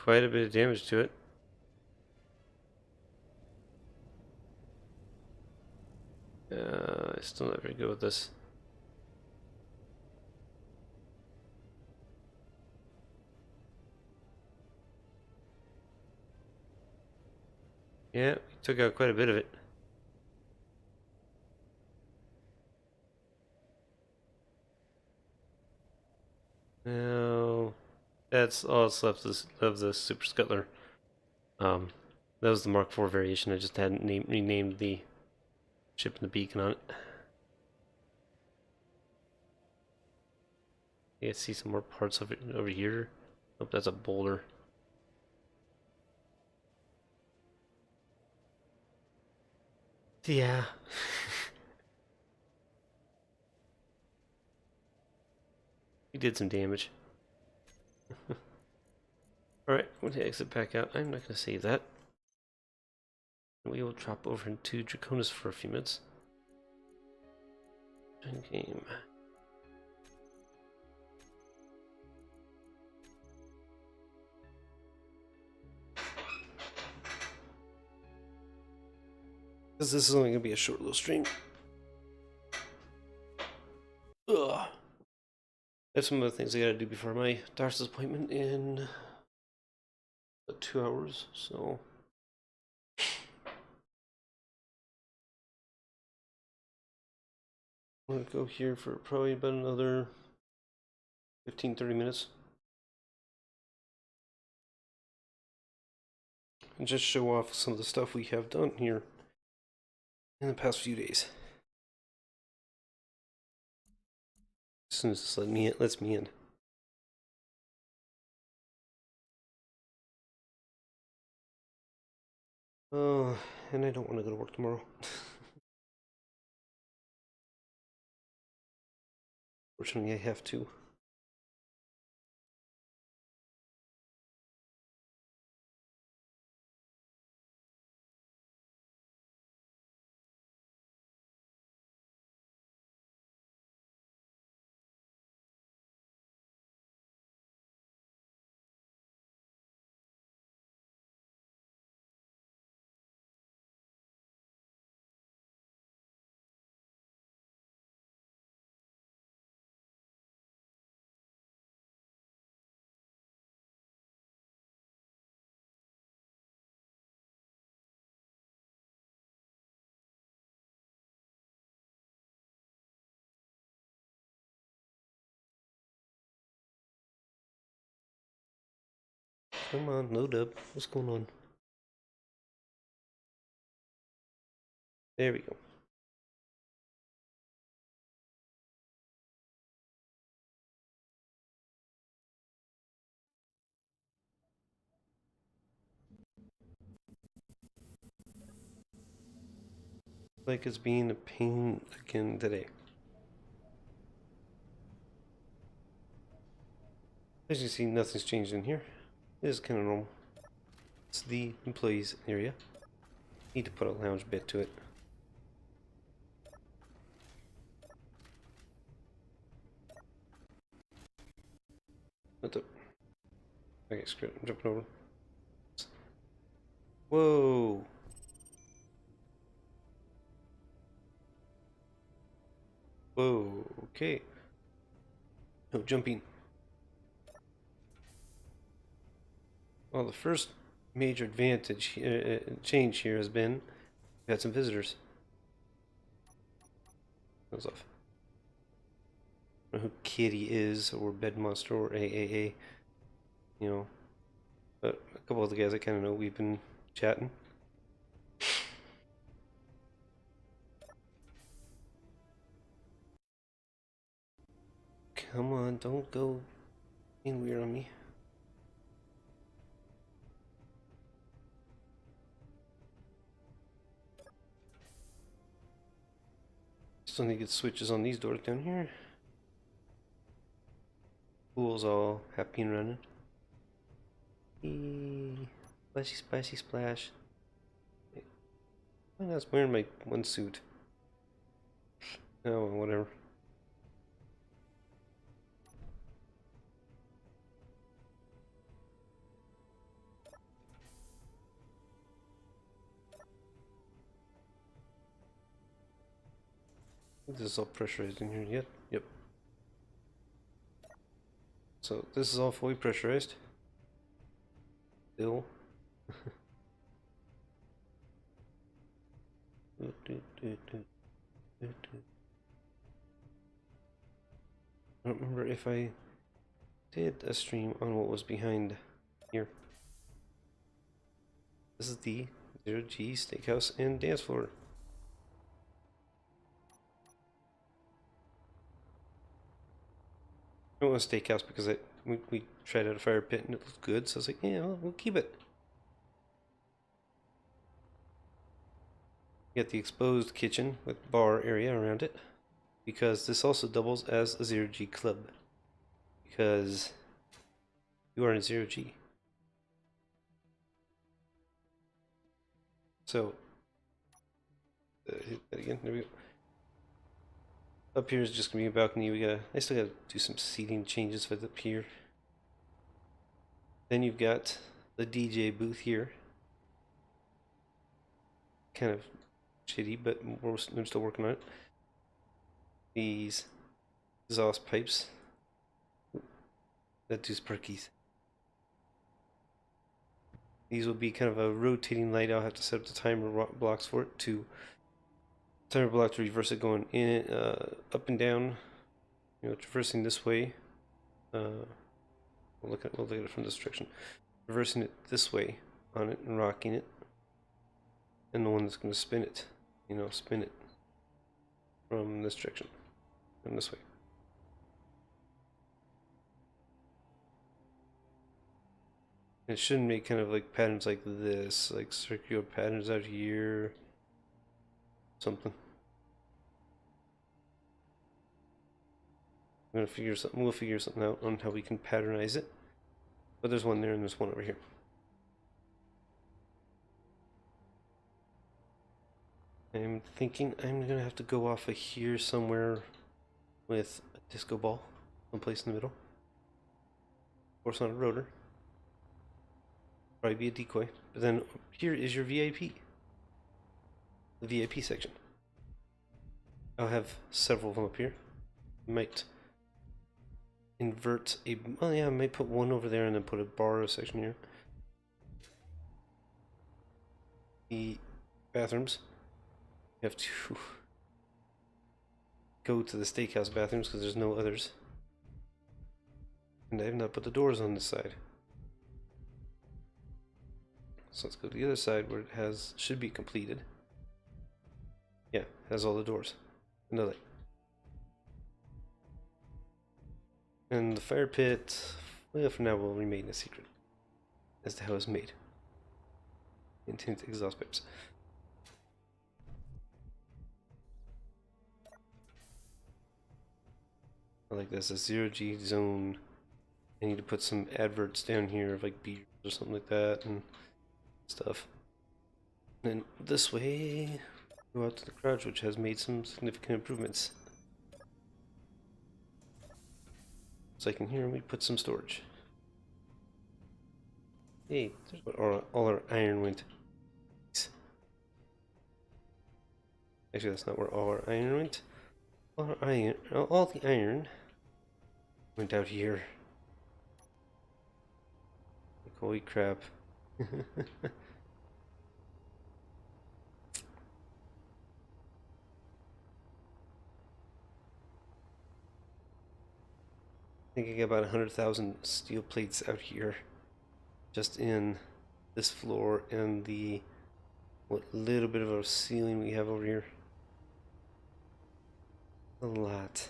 quite a bit of damage to it. Still not very good with this. Yeah, we took out quite a bit of it. Now, that's all that's left of the Super Skutler. That was the Mark IV variation. I just hadn't renamed the ship and the beacon on it. Yeah, see some more parts of it over here. Oh, that's a boulder. Yeah. We did some damage. Alright, I'm going to exit back out. I'm not going to save that. We will drop over into Draconis for a few minutes. Join game. Because this is only going to be a short little stream. Ugh. I have some other things I gotta do before my doctor's appointment in about 2 hours, so I'm gonna go here for probably about another 15-30 minutes and just show off some of the stuff we have done here in the past few days. As soon as this lets me in. Oh, and I don't want to go to work tomorrow. Fortunately, I have to. Come on, load up. What's going on? There we go. Like it's being a pain again today. As you see, nothing's changed in here. It is kind of normal. It's the employees area. Need to put a lounge bit to it. What the? Okay, screw it. I'm jumping over. Whoa! Whoa, okay. No jumping. Well, the first major advantage, change here has been we've had some visitors. Goes off. I don't know who Kitty is, or Bed Monster, or AAA. You know, but a couple of the guys I kind of know, we've been chatting. Come on, don't go being weird on me. Still need to get switches on these doors down here. Pool's all happy and running. Splashy, splashy, splash. I was wearing my one suit. Oh, whatever. This is all pressurized in here yet? Yep. So this is all fully pressurized. Still. I don't remember if I did a stream on what was behind here. This is the 0G Steakhouse and Dance Floor. I don't want a steakhouse because we tried out a fire pit and it looked good, so I was like, yeah, we'll keep it. You got the exposed kitchen with bar area around it, because this also doubles as a 0G club, because you are in 0G. So, hit that again, there we go. Up here is just gonna be a balcony. I still gotta do some seating changes with up here. Then you've got the DJ booth here. Kind of shitty, but I'm still working on it. These exhaust pipes. That does perkies. These will be kind of a rotating light. I'll have to set up the timer blocks for it to timer block to reverse it going in, up and down. You know, traversing this way. We'll look at it from this direction. Reversing it this way on it and rocking it. And the one that's going to spin it, spin it from this direction and this way. It shouldn't make kind of like patterns like this, like circular patterns out here, something. We'll figure something out on how we can patternize it. But there's one there and there's one over here. I'm thinking I'm gonna have to go off of here somewhere with a disco ball, someplace in the middle. Of course, on a rotor. Probably be a decoy. But then here is your VIP. The VIP section. I'll have several of them up here. Might invert a. Well, yeah, I might put one over there and then put a bar section here. The bathrooms. You have to go to the steakhouse bathrooms because there's no others. And I have not put the doors on this side. So let's go to the other side where it should be completed. Yeah, has all the doors. Another. And the fire pit, well, for now will remain a secret as to how it's made. Intense exhaust pipes. I like this, a 0G zone. I need to put some adverts down here of like beers or something like that and stuff. And then this way, go out to the garage, which has made some significant improvements. So I can hear we put some storage. Hey, there's where all our iron went. Actually, that's not where all our iron went. All the iron went out here. Like, holy crap. I think I got about 100,000 steel plates out here. Just in this floor and the what little bit of a ceiling we have over here. A lot.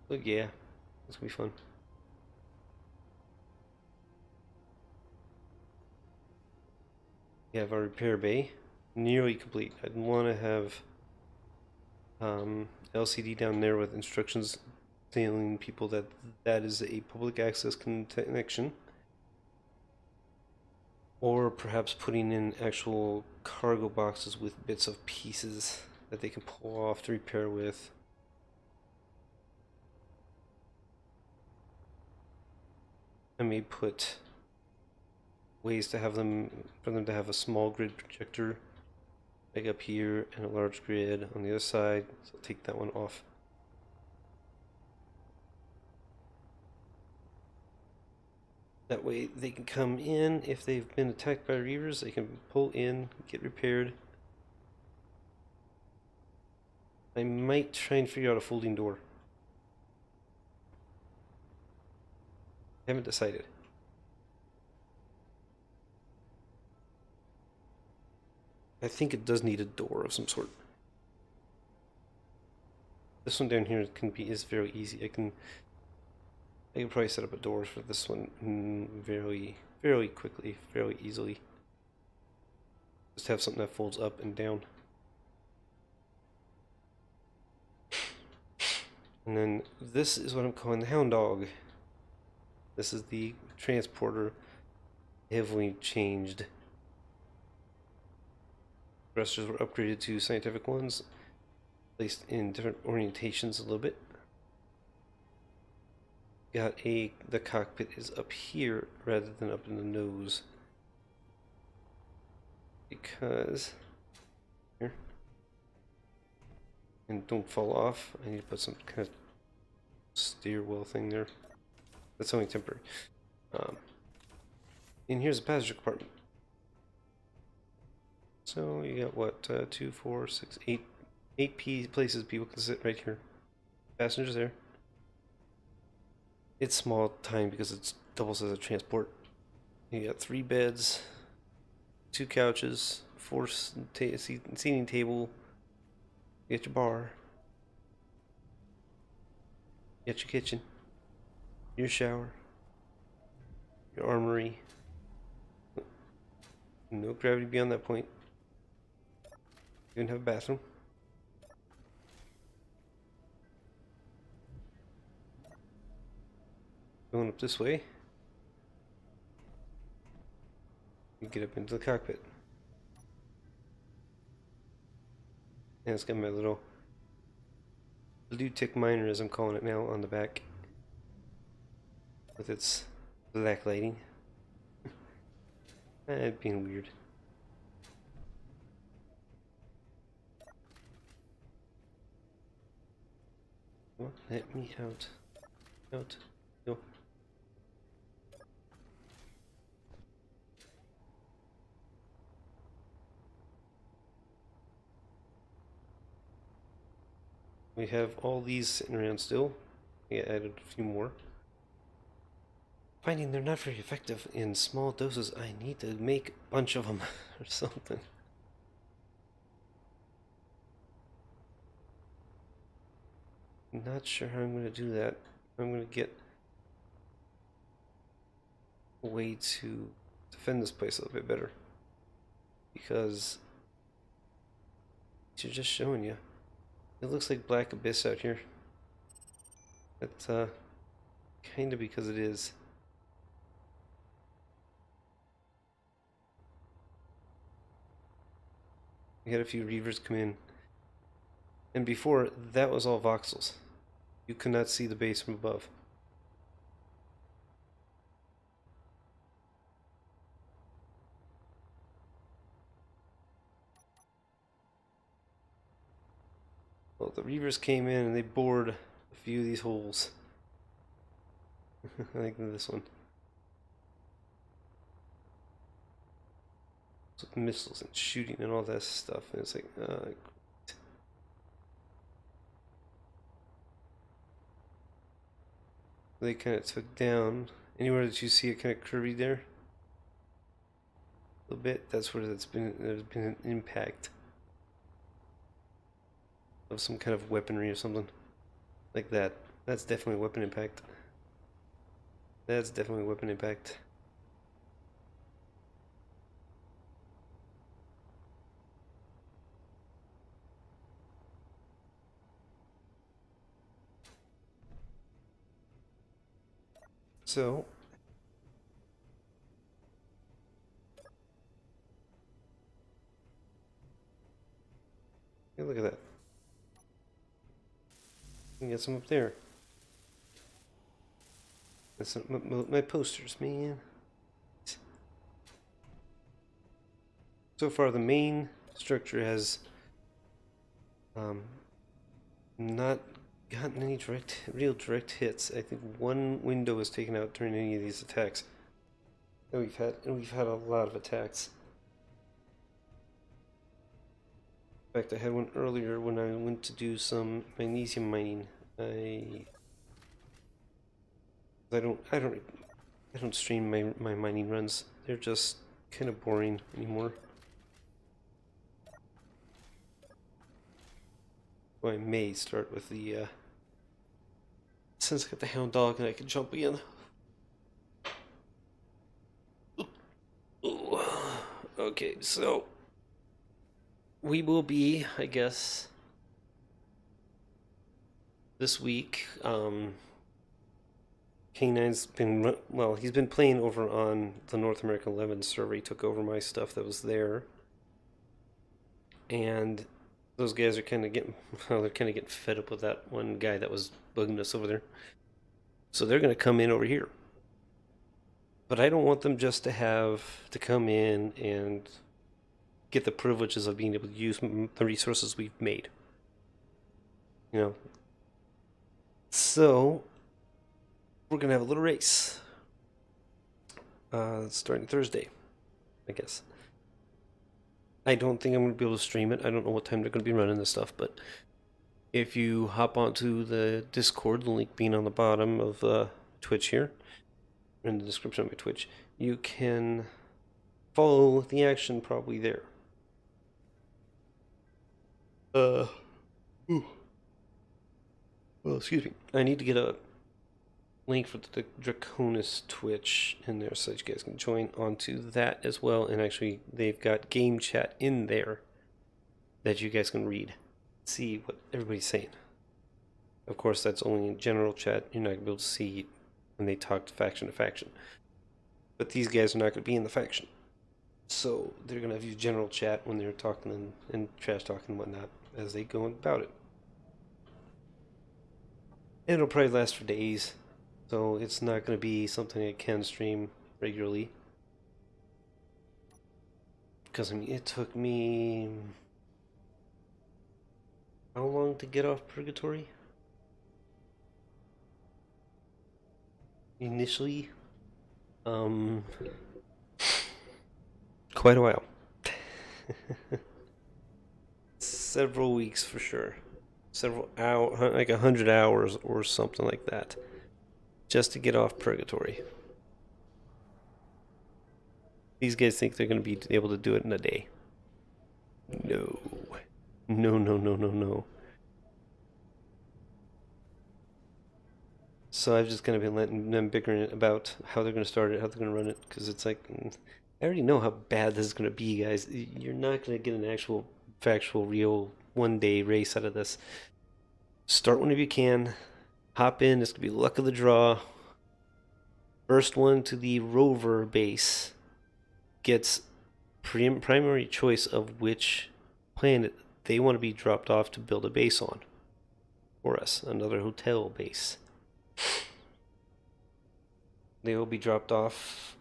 But yeah, it's gonna be fun. We have our repair bay nearly complete. I'd want to have LCD down there with instructions telling people that that is a public access connection, or perhaps putting in actual cargo boxes with bits of pieces that they can pull off to repair with. I may put ways to have them, for them to have a small grid projector Like up here, and a large grid on the other side, so I'll take that one off. That way they can come in. If they've been attacked by reavers, they can pull in, get repaired. I might try and figure out a folding door. I haven't decided. I think it does need a door of some sort. This one down here is very easy. I can probably set up a door for this one very quickly, very easily. Just have something that folds up and down. And then this is what I'm calling the Hound Dog. This is the transporter, heavily changed. Thrusters were upgraded to scientific ones, placed in different orientations a little bit. The cockpit is up here rather than up in the nose. Because here. And don't fall off. I need to put some kind of steer wheel thing there. That's only temporary. And here's the passenger compartment. So you got what, 2, 4, 6, 8 places people can sit right here. Passengers there. It's small time because it doubles as a transport. You got 3 beds, 2 couches, 4 seating table. You got your bar. You got your kitchen. Your shower. Your armory. No gravity beyond that point. You even have a bathroom. Going up this way, you get up into the cockpit. And it's got my little blue tick miner, as I'm calling it now, on the back. With its black lighting. Being weird. Come on, let me out. Out. Go. We have all these sitting around still. We added a few more. Finding they're not very effective in small doses, I need to make a bunch of them or something. Not sure how I'm going to do that. I'm going to get a way to defend this place a little bit better. Because you're just showing you. It looks like Black Abyss out here. That's kind of because it is. We had a few reavers come in. And before, that was all voxels. You could not see the base from above. Well, the reavers came in and they bored a few of these holes. Like this one. With missiles and shooting and all that stuff, and it's like, they kind of took down anywhere that you see it kind of curvy there a little bit. That's where there's been an impact of some kind of weaponry or something like that. That's definitely weapon impact. That's definitely weapon impact. So, hey, look at that. You can get some up there. That's my posters, man. So far, the main structure has not gotten any real direct hits. I think one window was taken out during any of these attacks. And we've had a lot of attacks. In fact, I had one earlier when I went to do some magnesium mining. I don't stream my mining runs. They're just kind of boring anymore. Well, I may start with the since I got the hound dog and I can jump again. Ooh. Okay, so we will be, I guess, this week. K9's been, well, he's been playing over on the North American 11 server. He took over my stuff that was there. And those guys are kind of getting, well, they're kind of getting fed up with that one guy that was bugging us over there. So they're going to come in over here. But I don't want them just to come in and get the privileges of being able to use the resources we've made. You know. So we're gonna have a little race. Starting Thursday, I guess. I don't think I'm gonna be able to stream it. I don't know what time they're gonna be running this stuff, but if you hop onto the Discord, the link being on the bottom of Twitch here, in the description of my Twitch, you can follow the action probably there. Ooh. Well, excuse me. I need to get a link for the Draconis Twitch in there so that you guys can join onto that as well. And actually, they've got game chat in there that you guys can read, see what everybody's saying. Of course, that's only in general chat. You're not going to be able to see when they talk to faction. But these guys are not going to be in the faction. So they're going to have you general chat when they're talking and trash talking and whatnot as they go about it. And it'll probably last for days. So it's not going to be something I can stream regularly. Because, I mean, it took me... how long to get off Purgatory? Initially? Quite a while. Several weeks for sure. Several hours, like 100 hours or something like that. Just to get off Purgatory. These guys think they're going to be able to do it in a day. No. No. So I've just kind of been letting them bickering about how they're going to start it, how they're going to run it, because it's like, I already know how bad this is going to be, guys. You're not going to get an actual, factual, real one-day race out of this. Start whenever you can. Hop in. It's going to be luck of the draw. First one to the rover base gets primary choice of which planet they want to be dropped off to build a base on for us. Another hotel base. They will be dropped off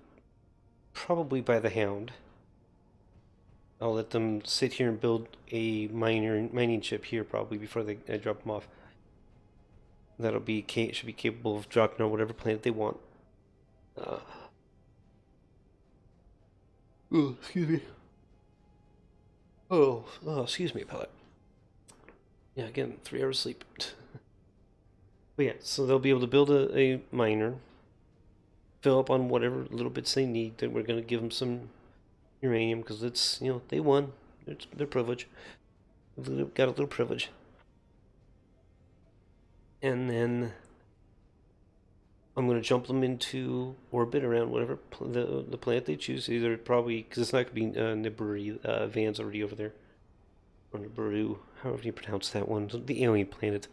probably by the Hound. I'll let them sit here and build a mining ship here probably before I drop them off. That'll be should be capable of dropping on whatever planet they want. Oh, excuse me. Oh, excuse me, Pellet. Yeah, again, 3 hours sleep. But yeah, so they'll be able to build a miner, fill up on whatever little bits they need. Then we're gonna give them some uranium because it's, you know, they won. It's their privilege. They've got a little privilege. And then I'm going to jump them into orbit around whatever the planet they choose. Either probably, because it's not going to be Nibiru. Van's already over there. Or Nibiru, however you pronounce that one. The alien planet.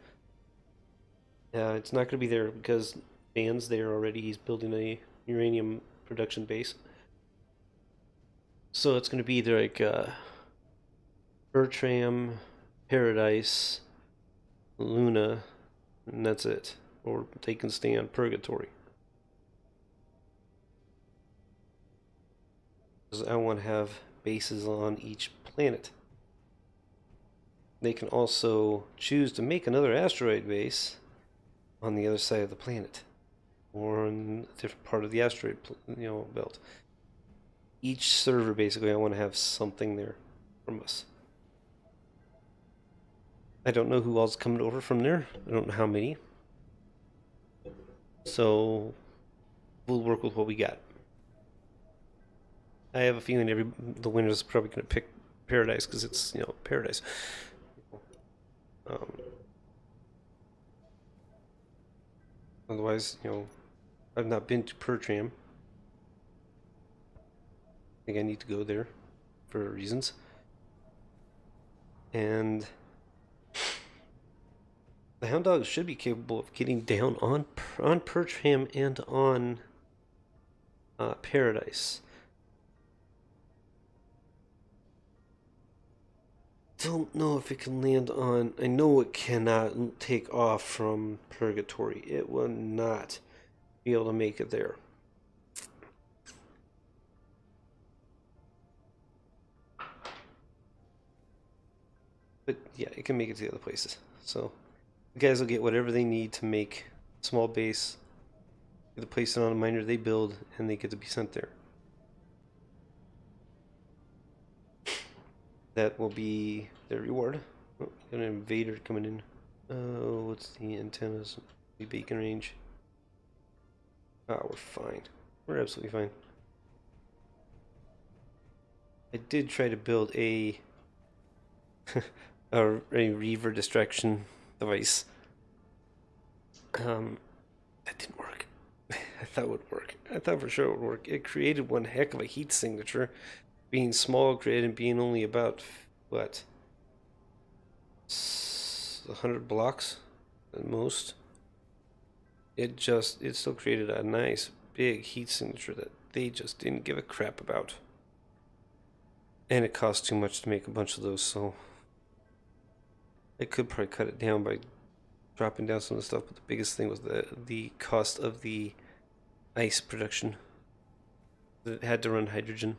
It's not going to be there because Van's there already. He's building a uranium production base. So it's going to be either like Bertram, Paradise, Luna, and that's it. Or they can stay on Purgatory. Because I want to have bases on each planet. they can also choose to make another asteroid base on the other side of the planet, or in a different part of the asteroid, belt. Each server, basically, I want to have something there from us. I don't know who else coming over from there. I don't know how many. So we'll work with what we got. I have a feeling the winner's probably going to pick Paradise because it's Paradise. Um, Otherwise, I've not been to Pertram. I think I need to go there for reasons. And the Hound Dog should be capable of getting down on Pertram and on Paradise. Don't know if it can land on. I know it cannot take off from Purgatory. It will not be able to make it there. But yeah, it can make it to the other places. So the guys will get whatever they need to make a small base, get to place it on a miner they build, and they get to be sent there. That will be their reward. Oh, got an invader coming in. Oh, what's the antennas? The beacon range. Ah, we're fine. We're absolutely fine. I did try to build a a reaver distraction device. That didn't work. I thought it would work. I thought for sure it would work. It created one heck of a heat signature. Being small grid and being only about, what, 100 blocks at most. It still created a nice big heat signature that they just didn't give a crap about. And it cost too much to make a bunch of those, so I could probably cut it down by dropping down some of the stuff, but the biggest thing was the cost of the ice production. It had to run hydrogen.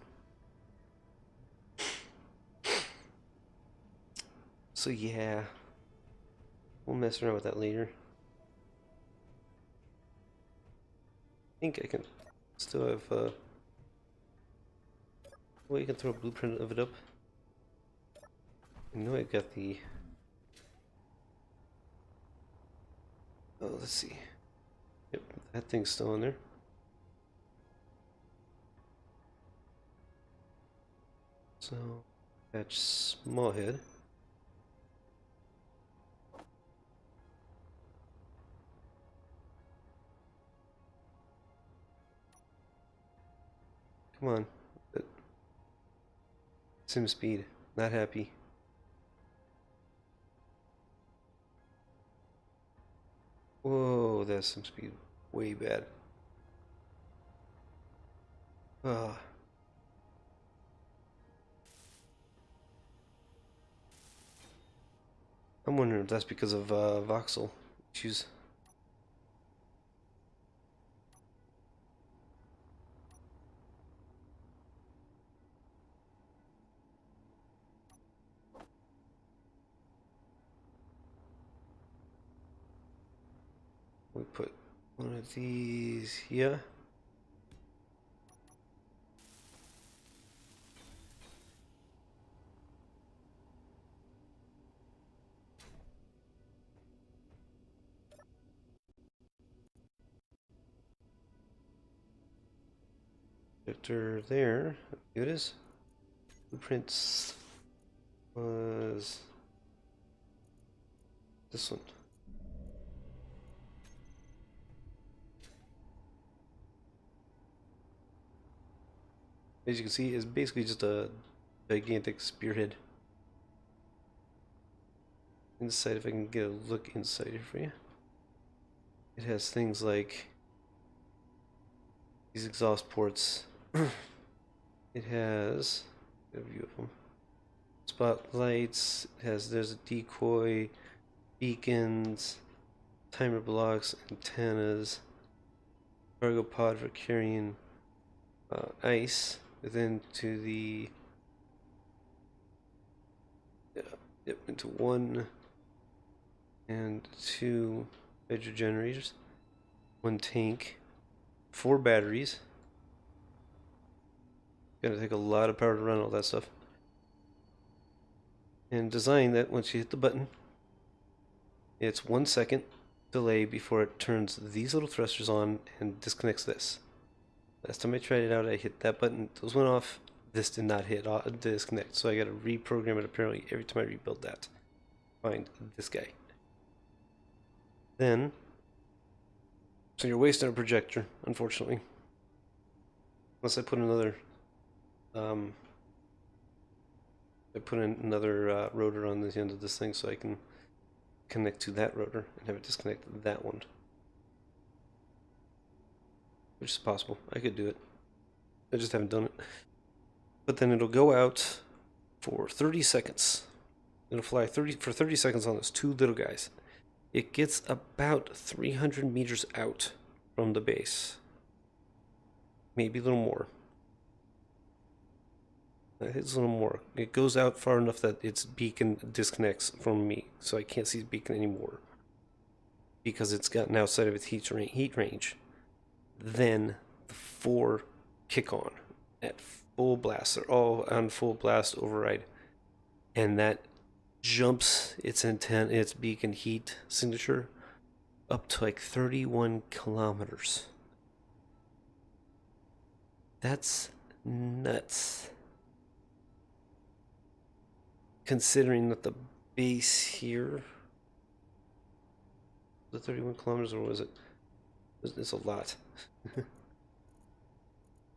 So yeah, we'll mess around with that later. I think I can still have well, you can throw a blueprint of it up. I know I got the let's see. Yep, that thing's still in there. So patch small head. Come on. Sim speed. Not happy. Whoa, that's sim speed. Way bad. Ah. I'm wondering if that's because of voxel issues. We put one of these here. Vector there. Here it is. Blueprints was this one. As you can see, it's basically just a gigantic spearhead. Inside, if I can get a look inside here for you, it has things like these exhaust ports. It has a view of them. Spotlights. There's a decoy, beacons, timer blocks, antennas, cargo pod for carrying ice within to the Yep, into 1 and 2 hydro generators, 1 tank, 4 batteries. Gonna take a lot of power to run all that stuff. And design that once you hit the button, it's 1 second delay before it turns these little thrusters on and disconnects this. Last time I tried it out, I hit that button, those went off. This did not hit disconnect, so I got to reprogram it apparently every time I rebuild that. Find this guy. Then, so you're wasting a projector, unfortunately. Unless I put another, rotor on the end of this thing so I can connect to that rotor and have it disconnect that one. Which is possible. I could do it. I just haven't done it. But then it'll go out for 30 seconds. It'll fly for 30 seconds on those 2 little guys. It gets about 300 meters out from the base. Maybe a little more. I think it's a little more. It goes out far enough that its beacon disconnects from me, so I can't see the beacon anymore. Because it's gotten outside of its heat range. Then the 4 kick on at full blast. They're all on full blast override. And that jumps its beacon heat signature up to like 31 kilometers. That's nuts. Considering that the base here, the 31 kilometers, or was it? It's a lot.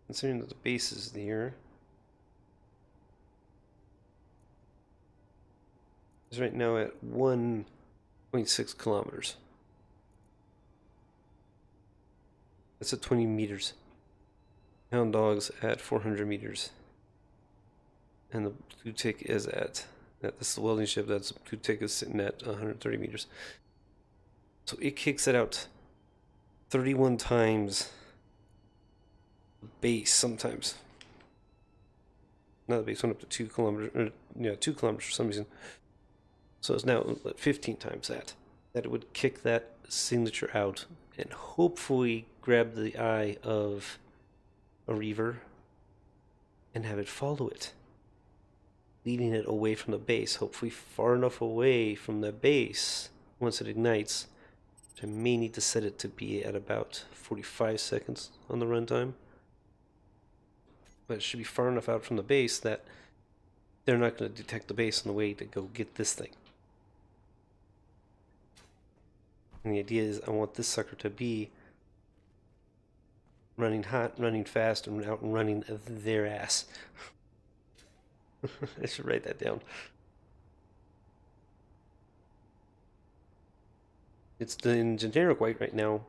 Considering that the base is here, is right now at 1.6 kilometers. That's at 20 meters. Hound Dog's at 400 meters. And the blue tick is at, this is the welding ship, that's blue tick is sitting at 130 meters. So it kicks it out 31 times the base sometimes. Now the base went up to 2 kilometers, or, 2 kilometers for some reason. So it's now 15 times that. That it would kick that signature out and hopefully grab the eye of a reaver and have it follow it, leading it away from the base, hopefully far enough away from the base once it ignites. I may need to set it to be at about 45 seconds on the runtime. But it should be far enough out from the base that they're not going to detect the base on the way to go get this thing. And the idea is I want this sucker to be running hot, running fast, and out and running their ass. I should write that down. It's in generic white right now,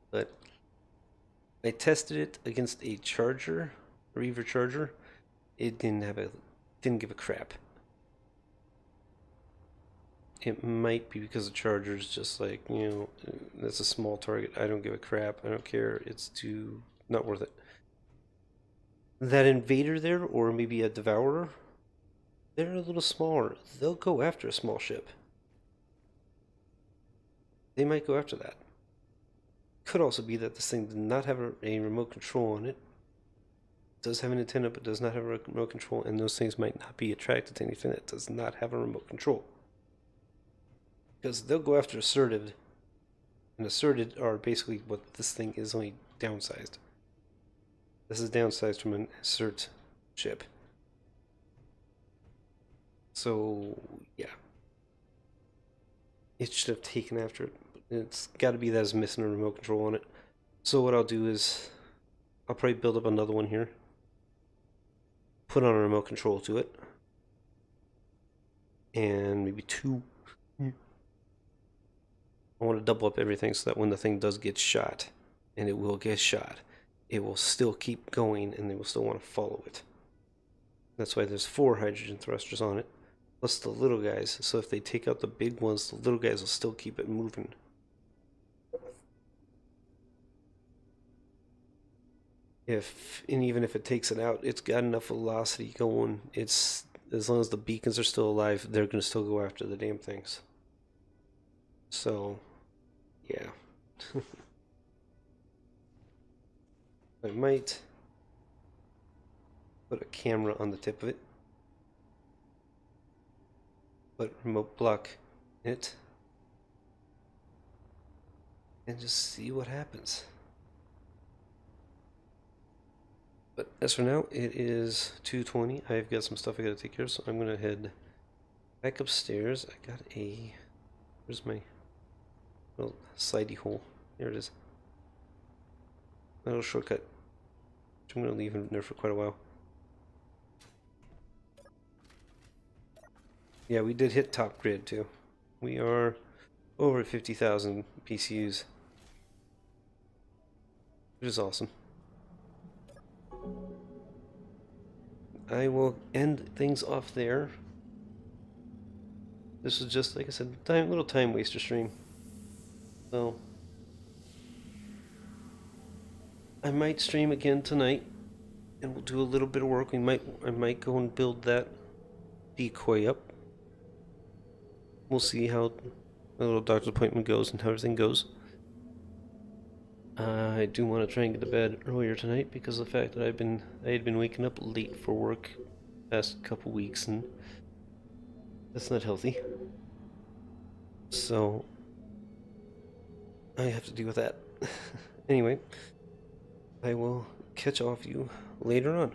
but I tested it against a charger, a Reaver charger. It didn't give a crap. It might be because the charger's just like, that's a small target. I don't give a crap. I don't care. It's not worth it. That invader there, or maybe a devourer, they're a little smaller. They'll go after a small ship. They might go after that. Could also be that this thing does not have a remote control on it. It does have an antenna, but does not have a remote control, and those things might not be attracted to anything that does not have a remote control. Because they'll go after asserted, and asserted are basically what this thing is, only downsized. This is downsized from an assert ship. So, yeah. It should have taken after it. It's got to be that it's missing a remote control on it. So what I'll do is, I'll probably build up another one here. Put on a remote control to it. And maybe 2. I want to double up everything so that when the thing does get shot, and it will get shot, it will still keep going and they will still want to follow it. That's why there's 4 hydrogen thrusters on it, plus the little guys. So if they take out the big ones, the little guys will still keep it moving. And even if it takes it out, it's got enough velocity going. It's as long as the beacons are still alive, they're gonna still go after the damn things. So, yeah. I might put a camera on the tip of it, put remote block in it, and just see what happens. But as for now, it is 2:20. I've got some stuff I gotta take care of, so I'm gonna head back upstairs. I got a... Where's my little slidey hole? There it is. My little shortcut, which I'm gonna leave in there for quite a while. Yeah, we did hit top grid too. We are over 50,000 PCUs, which is awesome. I will end things off there. This was just, like I said, little time waster stream. So I might stream again tonight, and we'll do a little bit of work. I might go and build that decoy up. We'll see how my little doctor's appointment goes and how everything goes. I do want to try and get to bed earlier tonight because of the fact that I had been waking up late for work past couple weeks, and that's not healthy. So I have to deal with that. Anyway, I will catch all of you later on.